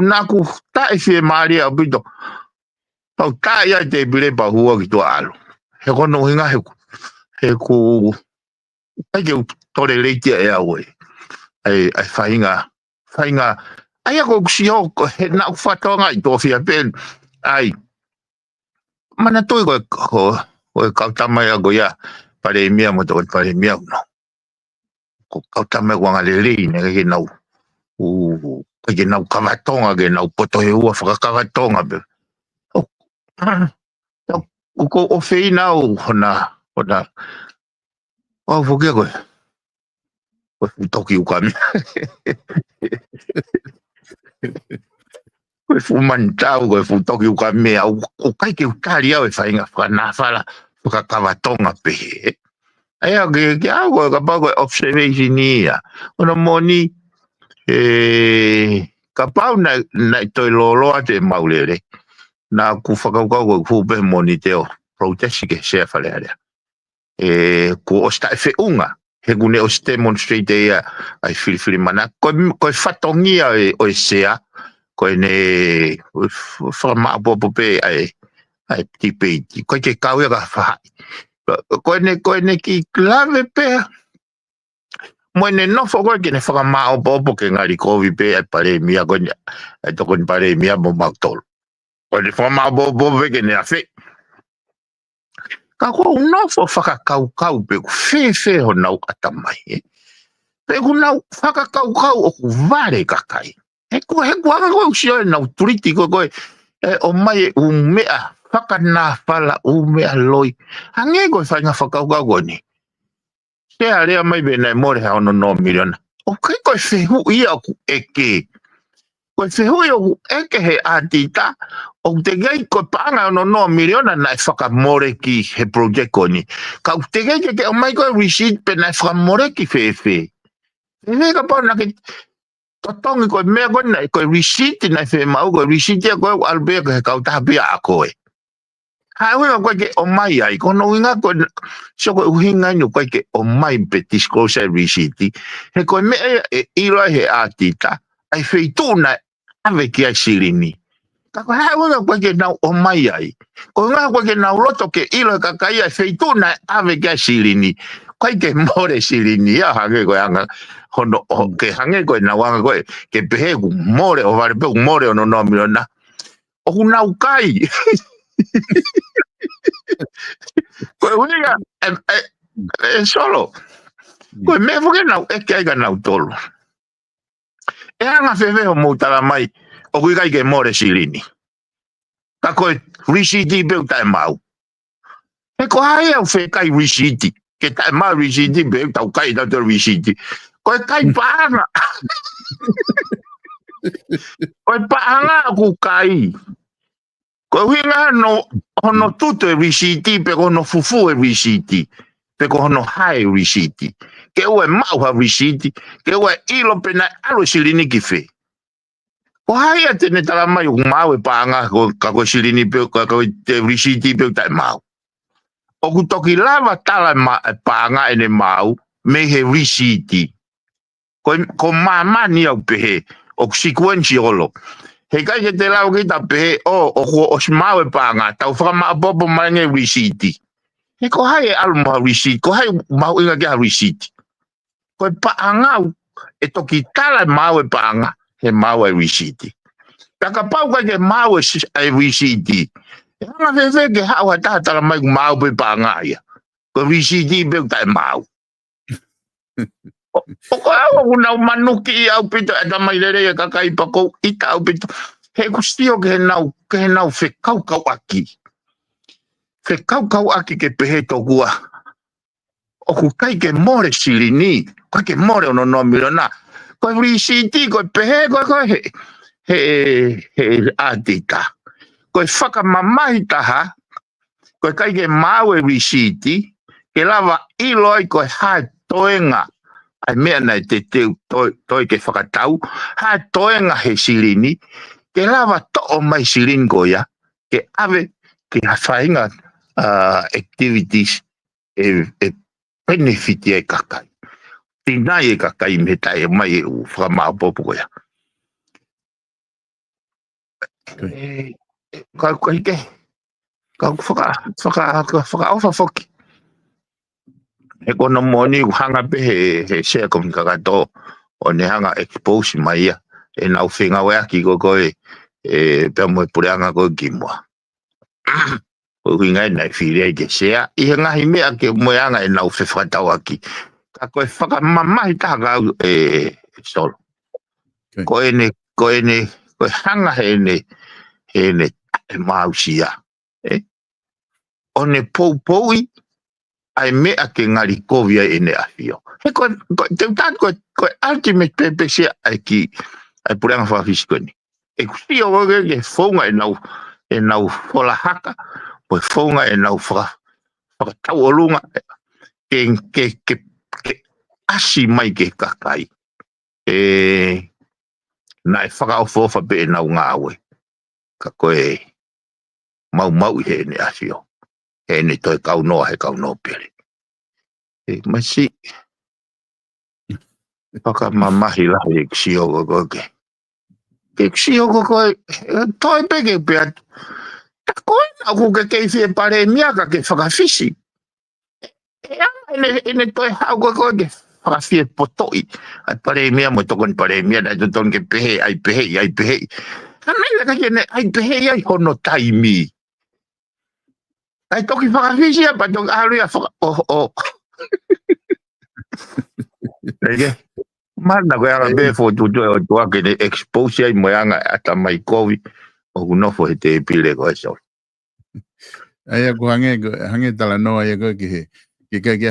na ku ta e fie maria bito. Tau ta ia te bile pa hua ki to alu. He kono hinga he ku ai ke tore leite e aue ai whainga ai ako kusio na whatonga i tō whia pen ai mana toi ko kautama ya goya pare mia mo to pare mia no ko kautama wanga le ne ke nau ke nau kavatonga ke nau poto he ua whakakavatonga be ko o fei nau hona o fukia koe toki ukami koe fumantau koe toki ukami o kai ke utari au e whainga whanawhala whakakavatonga pehe Aya ke au ka pa ko observation ia. Ona moni ka pa na to lo ate maulere. Na ku faka ko ku be moni teo protest ke se fa le. Ku osta fe unga. He gune o demonstrate ia ai fil mana ko fatongia o sea ko ne forma pope ai tipe ko ke kau ka fa ko ne ki clave pe Mwene no foko ke ne whakamao popo ke ngari kovi pe ai pare mia konya. Ai toko ni pare mia mo mautolo. Ko ne whakamao popo ke ne a whi. Ka ko no fo whakakau pe ku whi ho nau atamai. Pe ku nau whakakau o ku vare kakai. He ku anga ko usio nau turiti ko koe. O mai mea whakana whala mea loi. Hange koe whainga whakakau ko ni. Sea rea mai bena more ha ono no miliona. O kai koe whehu ia ku eke. Koe whehu ia ku eke he atita. O te gai koe paanga ono no miliona na whakamore ki he project koni. Ka te gai ke o mai koe receipt pe na whakamore ki whewe. Whewe ka pao na ke totongi koe mea koe na koe receipt na whewe mau koe receipt ia koe albea koe he kautapia a koe. Hawe koe ke o mai ai, kono inga koe, so koe uhinga inu koe ke o mai pe disclosure receipt. He koe mea ilo he atita, ai wheitu na ave ki ai sirini. Ka koe hawe koe ke nau o mai ai. Koe inga koe ke nau loto ke ilo he kakai ai wheitu na ave ki ai sirini. Koe ke more sirini, ia hange koe anga, hono ke hange koe nau anga koe, ke pehe ku more, o vare pe ku more ono no miliona. O ku nau kai. Koe uniga solo. Koe me fuke nau eke aiga nau tolo. E anga whewe o moutara mai o kui kai ke more sirini. Ka koe risiti peu tae mau. E ko hae au whe kai risiti. Ke tae mau risiti peu tau kai tau te risiti. Koe kai paanga. Koe paanga ku kai. Koe winga hono tuto e risiti pe hono fufu e risiti. Pe hono hae risiti. Ke ue mau ha risiti. Ke ue ilo pe na alo silini ki whe. Ko hae a tene tala mai u mau e paanga ka koe silini pe ka koe te risiti pe tae mau. O ku toki lava tala paanga ene mau me he risiti. Ko mamani au pehe o sequence olo. He kai ke te lau ki ta pehe o smau e paanga tau whakama popo mai nge risiti. He ko hai e alu maha risiti, ko hai mau inga ki ha risiti. Ko e paanga e toki tala mau e paanga he mau e risiti. Taka pau kai ke mau e risiti. E hanga whewe ke hau ha taha tala mai mau pe paanga ia. Ko risiti pe tae mau. O ko au kuna manuki i au pito e tamai lere e kakai pako ita au pito. He kustio ke he nau whekau aki. Whekau aki ke pehe tokua. O ku kai ke more sirini. Kai ke more ono no milona. Koe risiti koe pehe koe he atita. Koe whakamamahi taha. Koe kai ke mau e risiti. Ke lava iloi koe hae toenga. Ai mea nei te toi ke whakatau, ha toenga he sirini, ke lava to'o mai sirini goia, ke ave ke hawhainga activities e benefiti e kakai. Tinai e kakai me tae mai e whakamau popo goia. Ka ike, ka whaka foki. E kono moni hanga pe he share kakato o ne hanga expose mai ia e nau whinga wea ki ko koe pe mo pureanga ko ki mua. o hinga na file ke sea I nga hi mea ke moanga e nau whewhakatau aki ka koe whakamamai taka solo koe hanga he ne mausia o ne poupoi ai mea ke ngari kovia e ne afio he koe ultimate pepe sea ai ki ai puranga whawhisikoni e kusio wage ke whaunga e nau whola haka po whaunga e nau whakatau o lunga ke asi mai ke kakai na e whakaofofa pe e nau ngāwe ka koe mau he ne asio he ne toi kaunoa he kaunoa pere masi whakamamahi lahi e ksio ko ke ksio ko koe toi peke pea koe na kuke keifie pare miaka ke whakawhisi ene toi hau koe ke whakawhie potoi ai pare mia mo tokon pare mia na ton ke pehe ai pehe Kamela ka kene ai pehe ai hono taimi ai toki whakawhisi a patok alu ya Ege mana koe anga be fo tu o tua ke expose ai moanga ata mai kovi o kunofo he te pile ko eso ai ko hange tala no ai ko ke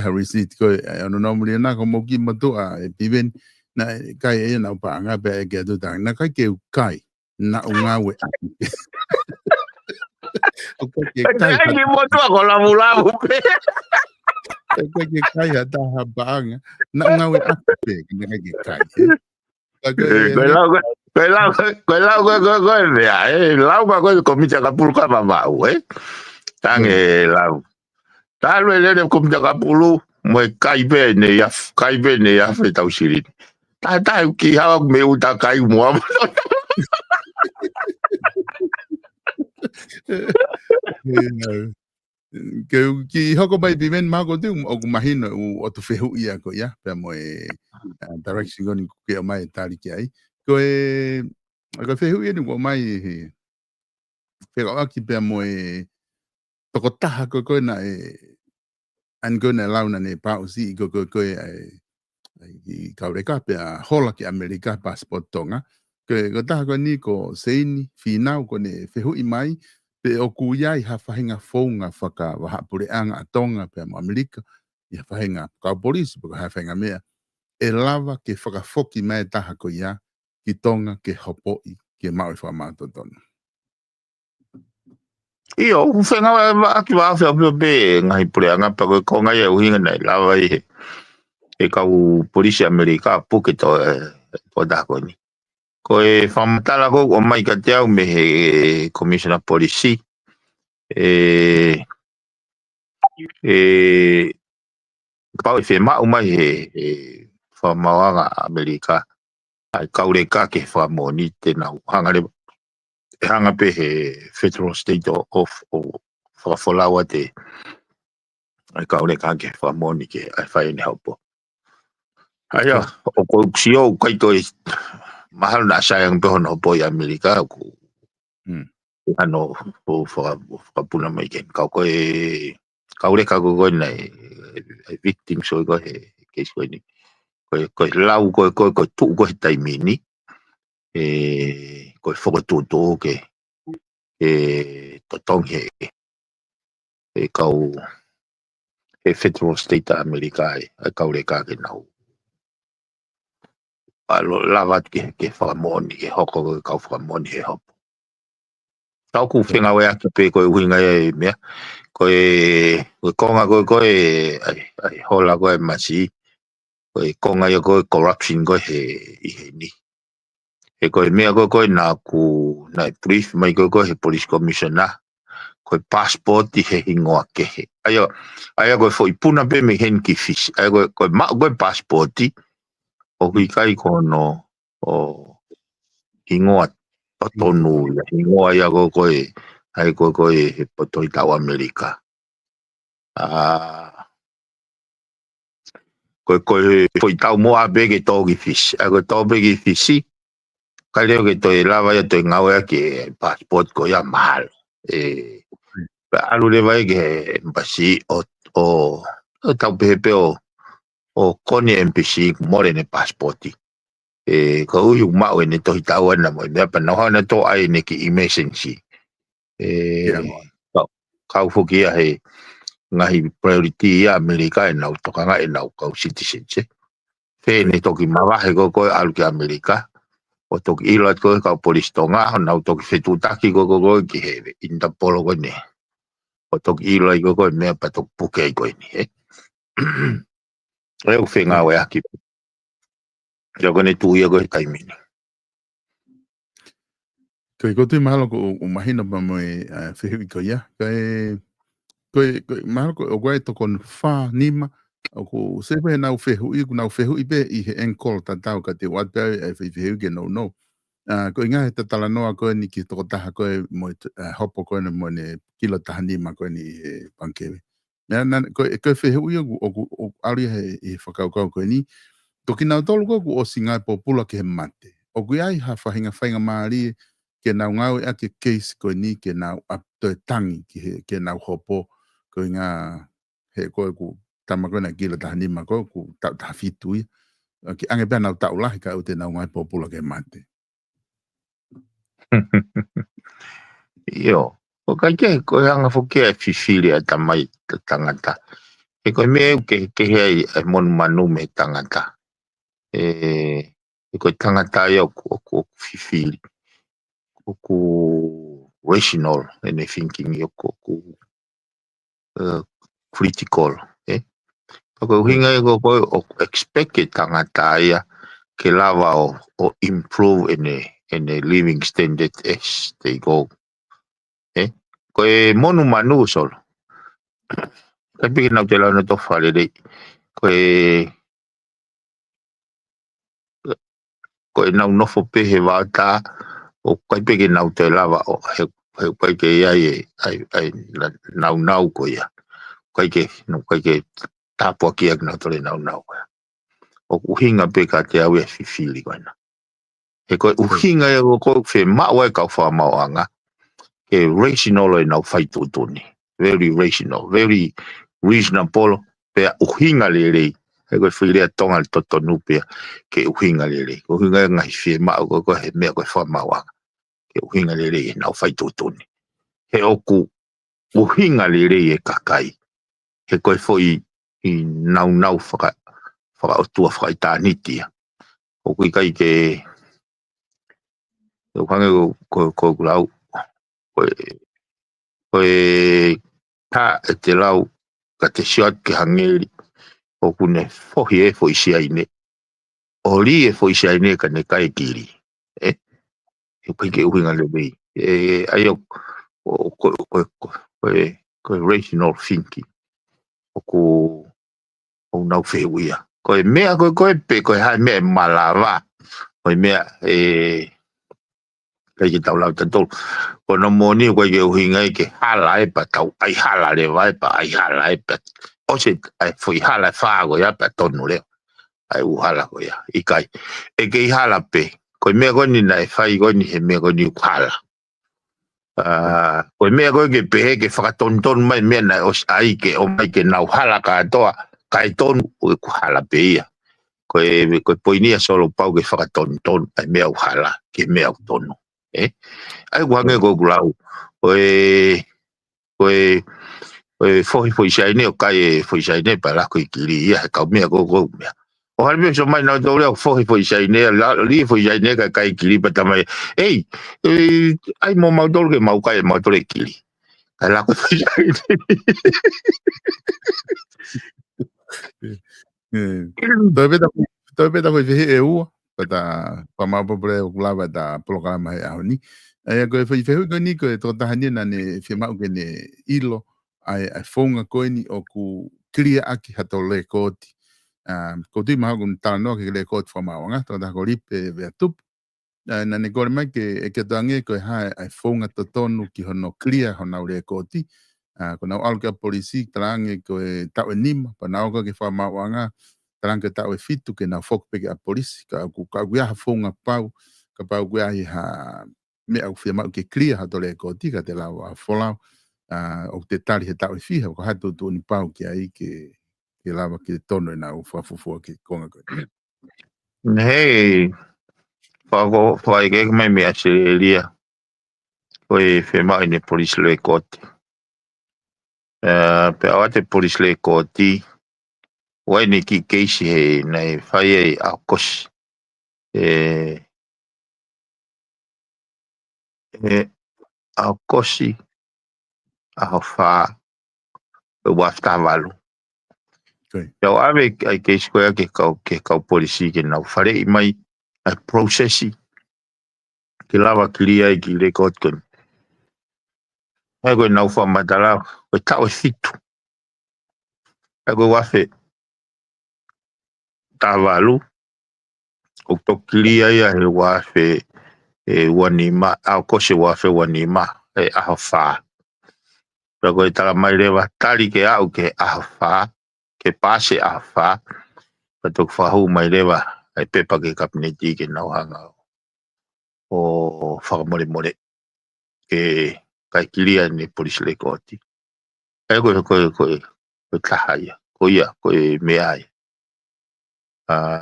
ha receipt ko no normally na ko mo ki mato a even na kai e na pa nga be ke tu ta na kai ke kai na unga we o ke kai ke mo tu ko la mula pe ko ke kai ata ha bang na unga we ape ke ke kai Koe lau mea, lau koe komita kapulu ka mamau, Tange lau. Tālu e lere komita kapulu, moe kaipe ne yaf e tau sirini. Tā ki hawa me uta kai mua. Ki hoko mai bimen mako tu o kumahino o tu fehu ia ko ya pe mo direction goni ke mai tali ki ai ko fehu ia ni ko mai pe ko ki pe mo to taha ko na an gona launa ne pa usi ko i kaureka pe hola ki Amerika passport tonga ko taha ko ni ko seini finau ko ne fehu i mai pe o kuiai ha whahinga whaunga whaka wahapureanga atonga pe mo Amerika ia whahinga ka polisi po ha whahinga mea e lava ke whakafoki mai taha ko ia ki tonga ke hopoi ke maui whamatotono. Iyo, whenga aki wawhia pe ngahi pureanga pa koe konga ia uhinga nei lava e kau polisi Amerika puke to dako ni. Koe whamatala ko o mai ka te au me he commissioner polisi pau e whema umai he whamawanga Amerika ai kaure ka ke whamoni te nau hangare hanga pe he federal state of whawholawa te ai kaure ka ke whamoni ke ai whaene haupo aia o ko ksio kaito e mahal na sayang pe hono po i Amerika ku ano o whakapuna mai ken kau koe kaure ka koe nei victim so ko he case koe ni koe lau koe tu koe taimini koe whakatuto ke totong he kau he federal state Amerika ai kaure ka ke nau alo lavat ke whakamoni ke hoko koe kau whakamoni he hopo tau ku whenga wea ki pe koe uhinga e mea koe konga koe ai hola koe masi koe konga ia koe corruption koe he ni he koe mea koe na ku na brief mai koe he police commissioner koe passport i he hingoa kehe aia koe fo ipuna pe me hen ki fish aia koe ma koe passport i o hui kai kono o hingoa tonu ia hingoa ia koe ai koe he potoi tau Amerika koe foi tau moa bege togi fish ai koe bege fishi kai leo ke toi lava ia toi ngau ia ke passport ko ia mahal alu le vai ke basi o tau pepe o koni MPC more ne passporti ko uyu ma o ne to hitawa na mo me pa no na to ai ne ki emergency ka fuki he ngahi priority ya Amerika e nau toka nga e nau kau citizen se fe ne toki mawahe ko alu ki Amerika o toki ilo at ko kau polis tonga nau toki fetutaki ko ki he Interpol ko ne o toki ilo i ko mea pa toki puke i ko ni e o whenga o e aki ia ko ne tuia ko he taimini ko tui mahalo ko o mahina pa mo e whihui ko ia ko mahalo ko o guai to kon wha nima o ko sepe nau whihui ku nau whihui pe i he enkol tatau ka te watpea e whihui ke no ko inga he tatala noa ko ni ki toko taha ko mo hopo ko mo ne kilo taha nima ko ni pankewe mea ko whihui o ari he whakaukau ko ni toki nau tolu ko o singai popula ke he mate o kui ai ha whahinga maari ke nau ngau e ake case ko ni ke nau apto tangi ke nau hopo ko inga he ko ku tama ko na kila tahani ma ko ku ta fitu ki ange pe nau tau lahi ka ute nau ngai popula ke mate yo o ka ko hanga foke e fifili a tamai tangata e ko me ke he mon manu me tangata e ko tangata yo ko fifili ku rational and thinking yo ku critical ko hinga ko expect tangata ya ke lava o improve in a living standard as they go ko monu manu solo tapi na te la no to fale de ko na no fo pe he vata o kai pe na te lava o he kai ke ai nau ko ya kai ke no kai ke tapo ki ak na to le nau o uhinga pe ka te au e fifili ko na e ko uhinga e ko fe ma wa ka fa ma anga ke rational e na fai to ni very rational very reasonable pe uhinga le e ko fili tonga to nupe ke uhinga le uhinga nga fi ma ko he me ko fa ma wa ke uhinga le na fai to ni he oku uhinga le e kakai he ko foi i nau fa o tua fa ta nitia o kui kai ke o kanga ko lau ko ta te lau ka te shot ke hangeri o kune fohi foi sia ine o li foi sia ine ka ne kai kiri e kai ke uhinga le bei ayo ko rational thinking o o nau fewia ko mea ko pe ko ha me malava ko mea kai tau lau tanto ko no moni ko ke uhinga ke hala e pa tau ai hala le vai pa ai hala e pa o se ai foi hala fa go ya pa tonu le ai u hala go ya ikai e ke hala pe ko me go ni na fai go ni he me go ni hala ko me go ke pe ke fa ton mai me na o ai ke o mai ke na hala ka toa kai ton o ku hala pe ya ko poinia solo pau ke fa ton ai me u hala ke me au tonu ai guange go glau foi sai ne o kai foi sai ne para ko kiri ya ka me go me o halme so mai na do le foi sai ne li foi sai ne ka kai kiri pa tamai ei ai mo mau dol ke mau kai mau dol kiri ala ko foi sai Tōpeta koe whihi e ua, pata pamapapure o kulava ta programa e aho ni. Ai koe whihi whihi koe ni koe tō tahani na ne whimau ke ne ilo ai whaunga koe ni o ku kiria aki hato le kōti. Ko tui maha kun tala noa ke le kōti whamawanga, tō taha ko ripe vea tupu. Na ne kore mai ke toange koe hae ai whaunga to tonu ki hono kiria honau le kōti. Ko nau alu kia polisi, talange koe tau e nima, pa nau ka ke whamawanga, talange tau e fitu ke nau whokpeke a polisi, ka guiaha whaunga pau, ka pau guiahi ha mea u whiamau ke kria hato le kōti, ka te lau a wholau, o te tali he tau I fiha, ko hatu tu ni pau ki ai ke lava ki tono na o whafufua ki konga koe. Hei, whai ke mai mea se lia. Koe whema ine police le koti. Pe awa te police le koti, wai ni ki keisi he nei whai e a kosi. A kosi, a hawha, e wafta walu. Tau ave ai keisi koea ke kau polisi ke nau whare I mai ai processi. Ke lava kilia I ki le koti koni. Ai koe nau wha matala, koe tau e fitu. Ai koe wafe tā walu, o tokilia ia he wafe wanima, au kose wafe wanima, e aho wha. Pea koe tala mai rewa tali ke au ke aho wha, ke pase aho wha, pa tok whahu mai rewa, ai pepa ke kabineti ke nauhanga o whakamore more, ke kai kilia ni polisi le koti. Ai koe tahaia, koe mea ia.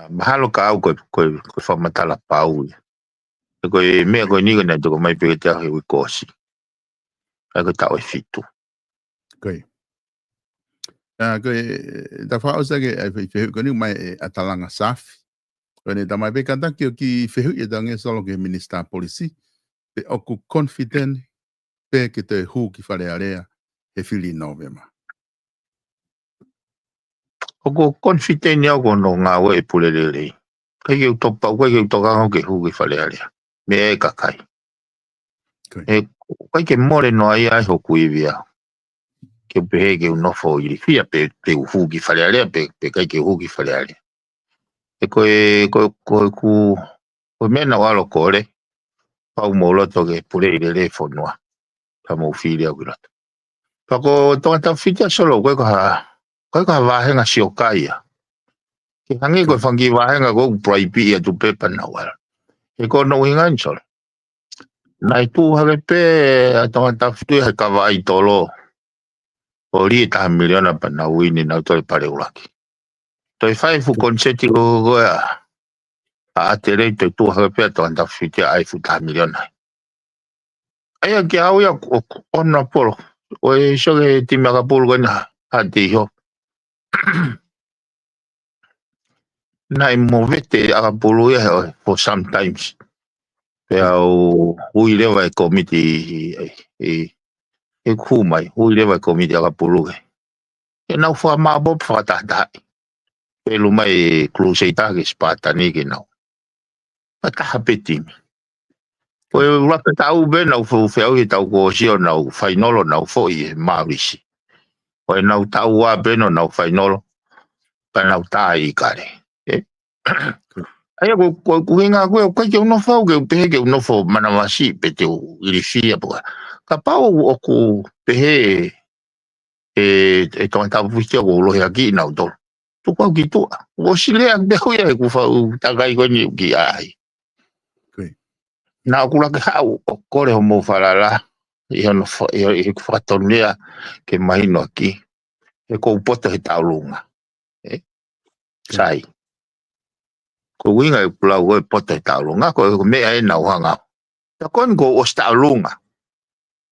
Mahalo ka au koe whamatala pau ia. Koe mea koe niga na toko mai peke te ahi wikosi. Ai koe tau e fitu. Koe. Koe, ta whao sake ai whehu koe ni mai e atalanga safi. Koe ne tamai peka taki o ki whehu I tange solo ke minister polisi. Pe oku confident pe ke te hu ki whare area he whili novema. Oko confident ni au kono ngā we e pulelele. Kai ke utopa, kai ke utokanga ke hu ki whare area. Me e kakai. Kai ke more no ai ai hoku iwi au. Ke pehe ke unofo I fia pe hu ki whare area, pe kai ke hu ki whare area. E koe mena walo kore, pau moloto ke pule I le whanua. Pa mou whiri au ki rato. Pako tonga whitia solo, koe ka wahenga si o kaia. Ke hangi koe whangi wahenga koe praipi ia tu pepa na wala. E koe no hinga insol. Nai tu hake pe a tonga whitia he ka wai tolo. O ri taha miliona pa na wini na toi pare uraki. Toi whai fu konseti koe a te rei toi tu hake pe a tonga whitia ai fu taha miliona. Aia ki au ia ona polo. O e soke timi aka polo koe na hati iho. Nai mo vete aka polo ia for sometimes. Pea o hui lewa e komiti e kumai. Hui lewa e komiti aka polo ke. E nau wha maa bob whakatahtai. Pelu mai kluseita ke spatani ke nau. Pataha petimi. Koe rapa tau be nau whau he tau ko sio nau whainolo nau fōi e maurisi. Koe nau tau wā beno nau whainolo. Pa nau tā I kare. Aia koe kuhinga koe kai ke unofau ke pehe ke unofo manawasi pe te irifia poka. Ka pau o ku pehe e tonga tau puistia ko ulohi aki nau tolo. Tuku au ki tua. O silea behu ia e kufau takai koe ni uki ai. Nā kula ke hau o kore ho mou whalala I whakatonea ke mahino aki. E kou poto he taulunga. Sai. Ko winga e pulau koe poto he taulunga. Ko mea e nau hanga. Ta kon ko o taulunga.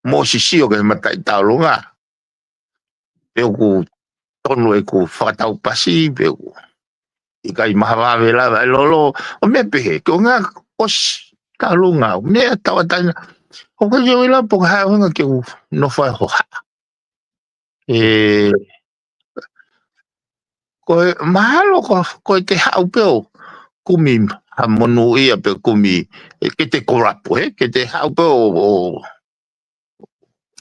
Mo sisio ke matai taulunga. E ku tonu e ku whakatau pasi. E ku I kai mahawawe lawa e lolo. O me pehe. Ko ngā os taulunga. Mea tawataina. O ka yo ila po ha nga ke no fa ho. Ko mahalo ko te ha upeo kumi ha monu ia pe kumi ke te korapo ke te ha upeo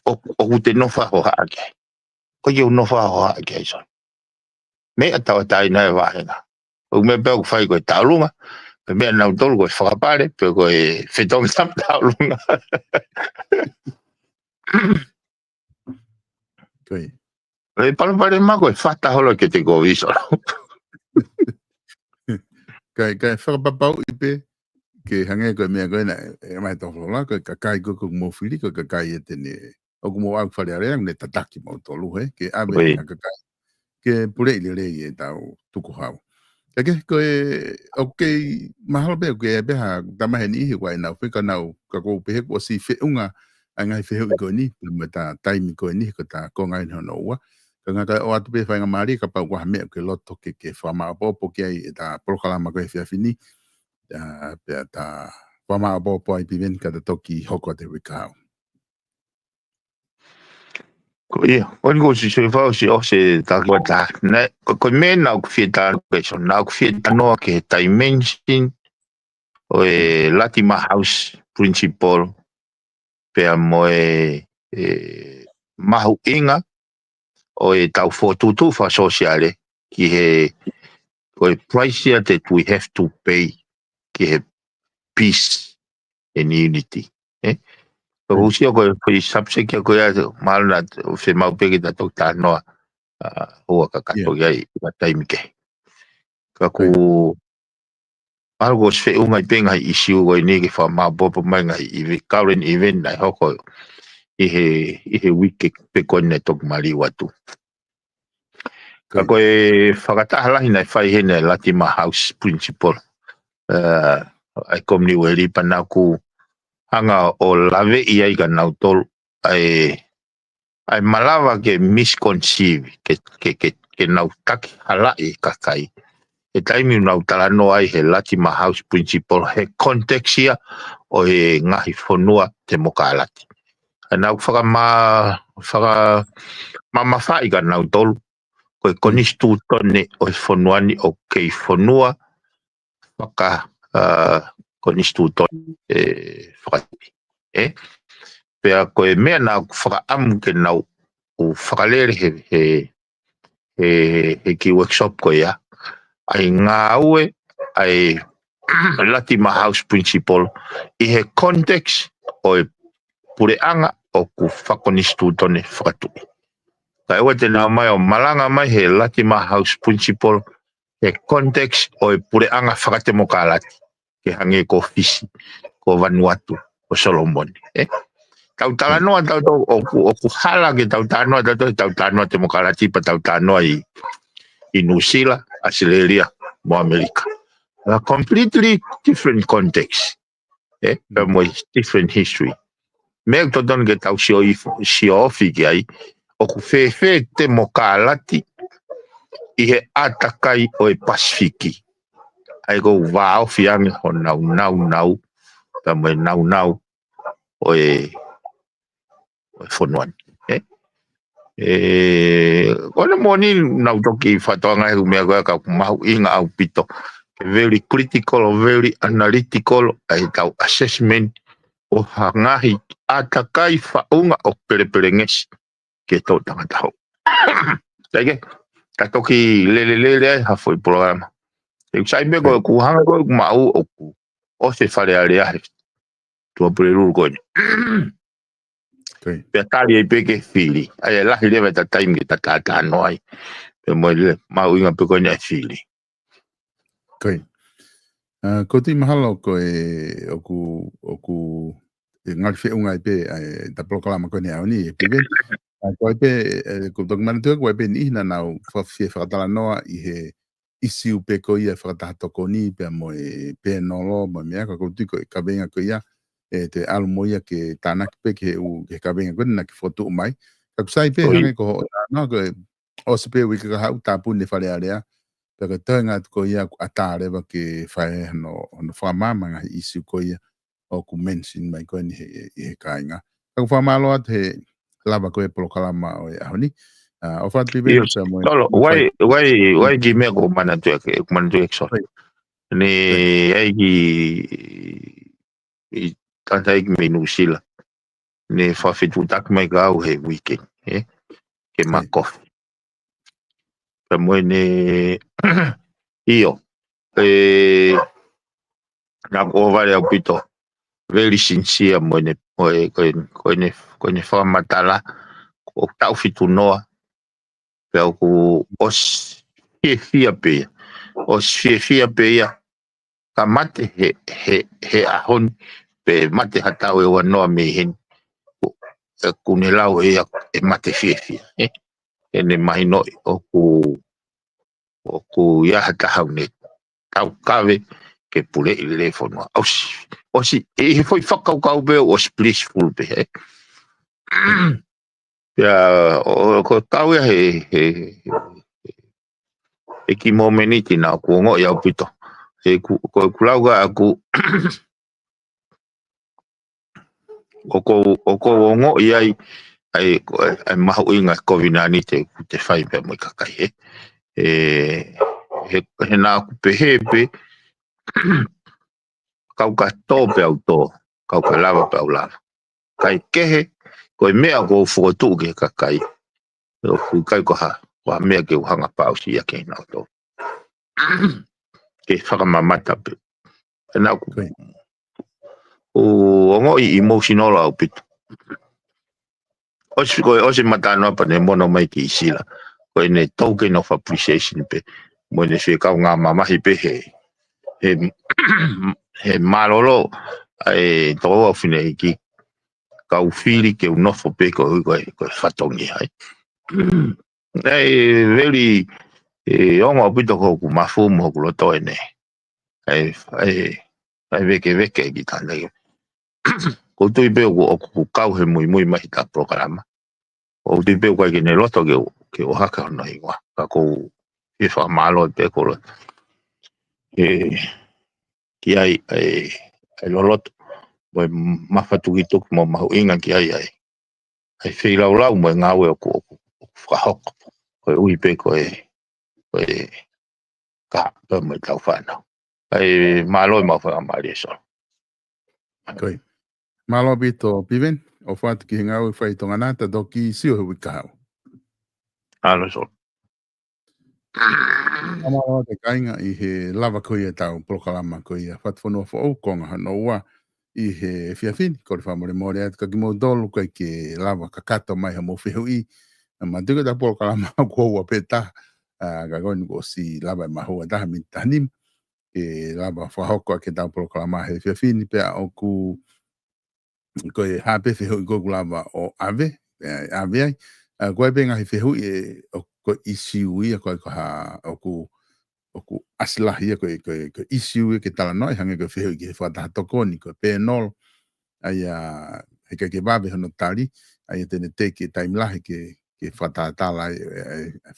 o te no fa ho ha ke. Ko yo no fa ho ha ke so. Me atawatai na wa nga. O me pe ko fai ko taulunga. Pe me na tolu ko whakapare pe ko e whetong sam taulunga. Koe. E palapare mako e whata holo ke te ko iso. Kai whakapapau I pe ke hange koe mea koe na e mai tohlo la koe kakai koe mo whiri koe kakai e tene o kumo au whare area ne tataki mo tolu he ke ave Oi. hakakai ke pure ile le e tau tuku hau ke okay mahalo be ke be ha tama he ni wa na fika na ka ko pe ko si fe unga anga fe ho ko ni mata time ko ni ko ta ko ngai no wa ka nga o atu pe fa nga mari ka pa wa me ke loto ke fa ma po ke ai ta programa ko fe fini pe ta fa ma po ai pi ka toki hoko te wikau on go si fa si o se ta ko ta na ko me na ku fieta ko na ku fieta no ke dimension o Latima House principal pe mo mahu inga o tau fotutu fa sociale ki he o price that we have to pay ki he peace and unity ko usia ko subject ko ya mal na fe mau pe ta tok ta no o ka ka to ya ka time ke ka ku algo se unga penga issue ko ni ke fa ma bo mai ngai current event na hoko he week pe ko ne tok mali watu ka ko whakatahala hina whai hene Latima House principal ai komni weri pana ku hanga o lave ia i ka nautol ai malawa ke misconceive ke nautaki hala i kakai e taimi nautala no ai he Latima House principal he context ia o he ngahi whonua te mokalati nau whaka mawhai ka nautol ko konistu tone o whonuani o kei whonua whaka konistu tone whakatipi pea koe mea nā whakaamu ke nau o whakalere he ki workshop ko ia ai ngā aue ai Latima House principal i he context o pureanga o ku whakonistu tone whakatupi ka ewa te nā mai o malanga mai he Latima House principal he context o pureanga whakatemo kālati ke hange ko fisi ko Vanuatu o Solomon tau tala noa tau o ku hala ke tau tanoa tau tanoa te mokalati pa tau tanoa i New Zealand, Australia, mo Amerika. A completely different context. Mo different history. Me to don ke tau si ofi ki ai o ku fe te mokalati i he atakai o Pasifiki. Ai go wao fiange ho nau ta mo nau o fonuan ona moni nau toki fatoanga he mea ka mahu inga au pito very critical or very analytical ai tau assessment o hangahi atakai faunga o pereperengesi ke tau tangata hau taike ka toki lele ha foi programa e sai me ko ku hanga ko mau o se fare area tu aprerul ko pe tali e peke fili ai la hile va ta time ke ta noi pe mo le mau inga pe ko ne fili ko ti mahalo ko oku ngal fe unga pe ta proclama ko ne ani pe ko pe ko dog man tu ko pe ni na na fa fe fa ta no i he isi pe ko ia fa ta to ko ni pe mo pe no lo mo me ko ti ko ka venga ko ia te almoia ke tanak pe ke ka venga ko na ke foto mai ka sai pe hange ko na ko o se pe wi ka ha ta pu ne fa le area pe tanga ko ia atare ba ke fai no fa mama nga isi ko ia o ku mention mai ko ni he kainga ka fa malo at he lava ko e proclama o ahoni o fa ti be so why gi me ko mana tu so ni ai gi tanta ik me New Zealand ne fa fitu tak mai ga o he weekend ke makof pe mo ne io na ko vale au pito very sincere mo ne ko ne fa matala o tau fitu noa pe ku os fia pe ia ka mate he ahon pe mate hatau e wanoa me hen kune lau e mate fiefi e ne mai no o ku ia tahau ne tau kawe ke pule i le fono osi e foi whakau be o splishful be ya o ko tau he ki momeniti na ku ngo ia pito e ku lau ga ku o ngo ia ai mahu inga kovinani te whai pe mo kakai he nā ku pehepe kau ka tō pe au tō kau ka lava pe au lava kai kehe koe mea ko whakatu ke kakai o fu kai ko ha wa mea ke uhanga pao si ake nā tō ke whakamamata pe he nā ku o ngoi emotional au pitu osi matanoa pa ne mono mai ki isila koe ne token of appreciation pe mo ne se kau ngā mamahi pe he malolo ai tō au fine ki kau whiri ke unofo pe koe whatongi hai nei very ongo pito ko ku mafumu hoku loto e ne ai veke ki tāna ko tui pe o ku kau he mui mahi tā programa o tui pe koe ki ne loto ke o haka hona iwa ka kou e whamalo pe ko ki ai loloto mo mawhatuki tuku mo mahu inga ki ai whilau mo ngāwe o ku whahoko koe ui pe koe ka pa mo tau whanau malo mau whakamari e solo Koe. Malo bito piven o whatu ki ngāwe whai tonga nata doki sio he wikahau. alo solo Amaro te kainga I he lava koe tau prokalama koe whatu whanua whao konga hano ua I he whiawhini kore whamore more atu ka ki mo dolu koe ke lava kakato mai ha mo whihu I ma tuka ta prokalama kua ua peta ka koe ko si lava mahua taha mi tahanim ke lava whahoko ke tau prokalama he whiawhini pea o ku koe hape whihu I koku lava o ave ai koe penga he whihu o ko issue ia koe ha o ku asilahi koe issue ke tala noi hange koe whihu ke whataha tokoni koe penol ai he ke wawe hono tali ai tene te ke taimlahi ke whataha tala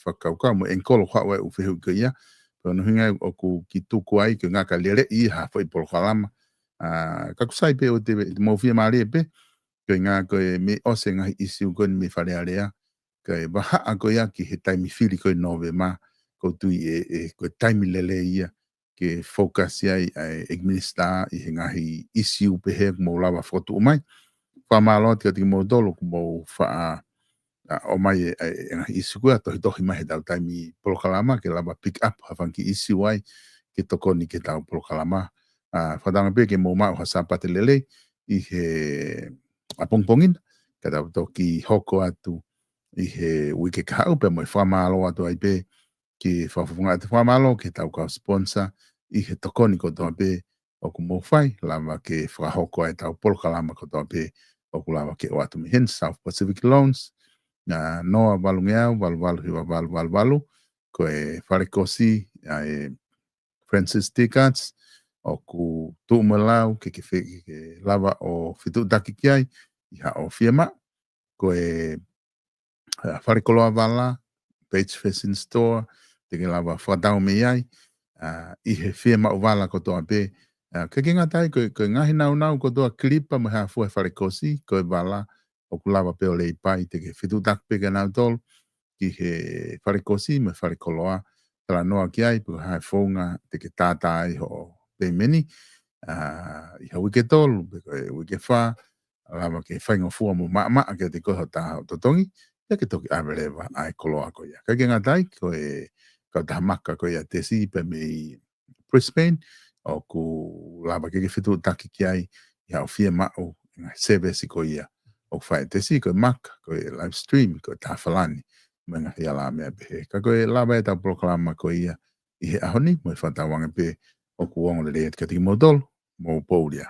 whakaukau mo enkolo whawe u whihu ke ia pono hinga o ku ki tuku ai ke ngaka lere I ha whai polokalama kakusai pe o te mawhia maare pe koe ngā koe me ose ngahi issue koe me whare area koe waha koe ia ki he taimi whiri koe nove ma ko tui koe taimi lele ia ke focus ia administer I he ngahi issue pe he mo lawa whotu o mai whamalo tika tiki mo dolo ku mo wha o mai ngahi issue kua tohi mai he tau taimi polokalama ke lawa pick up hawanki issue ai ke tokoni ke tau polokalama whatanga pe ke mo mau hasapate lele I he apongpongin ka tau toki hoko atu I he wike kahau pe mo whamalo atu ai pe ki whafunga atu whamalo ke tau ka sponsor I he tokoni ko toa pe o ku mowhai lava ke whahoko ai tau polokalama ko toa pe o ku lava ke o atu mihen South Pacific Loans noa walungeau walu hiwa walu ko e wharekosi Francis Tickets o ku tuumalau ke lava o fitu taki kiai I ha o fiema ko e wharekoloa wala Page Fashion Store te ke lava whadau me ai I he fiema o wala ko toa pe ke kinga tai ko ngahi nau ko toa klipa mo ha fue wharekosi ko e wala o ku lava pe o lei pai te ke fitu taki pe ke nau tolu ki he wharekosi me wharekoloa tala noa ki ai pu hai whaunga te ke tāta ai ho pe meni I ha wike tolu pe koe wike wha lava ke whainga fua mo maa ke te koha taha o totongi te ke toki awelewa ai koloa ko ia ka kenga tai ko e ka taha maka ko ia te si pe me Brisbane o ku lava ke whitu taki ki ai I ha o fia mao sevesi ko ia o whae te si ko maka ko e live stream ko taha whalani menga ia la mea pehe ka ko e lava e tau proklama ko ia I he ahoni mo e whatawanga pe o ku ongo le reet ka tiki modol mo poulia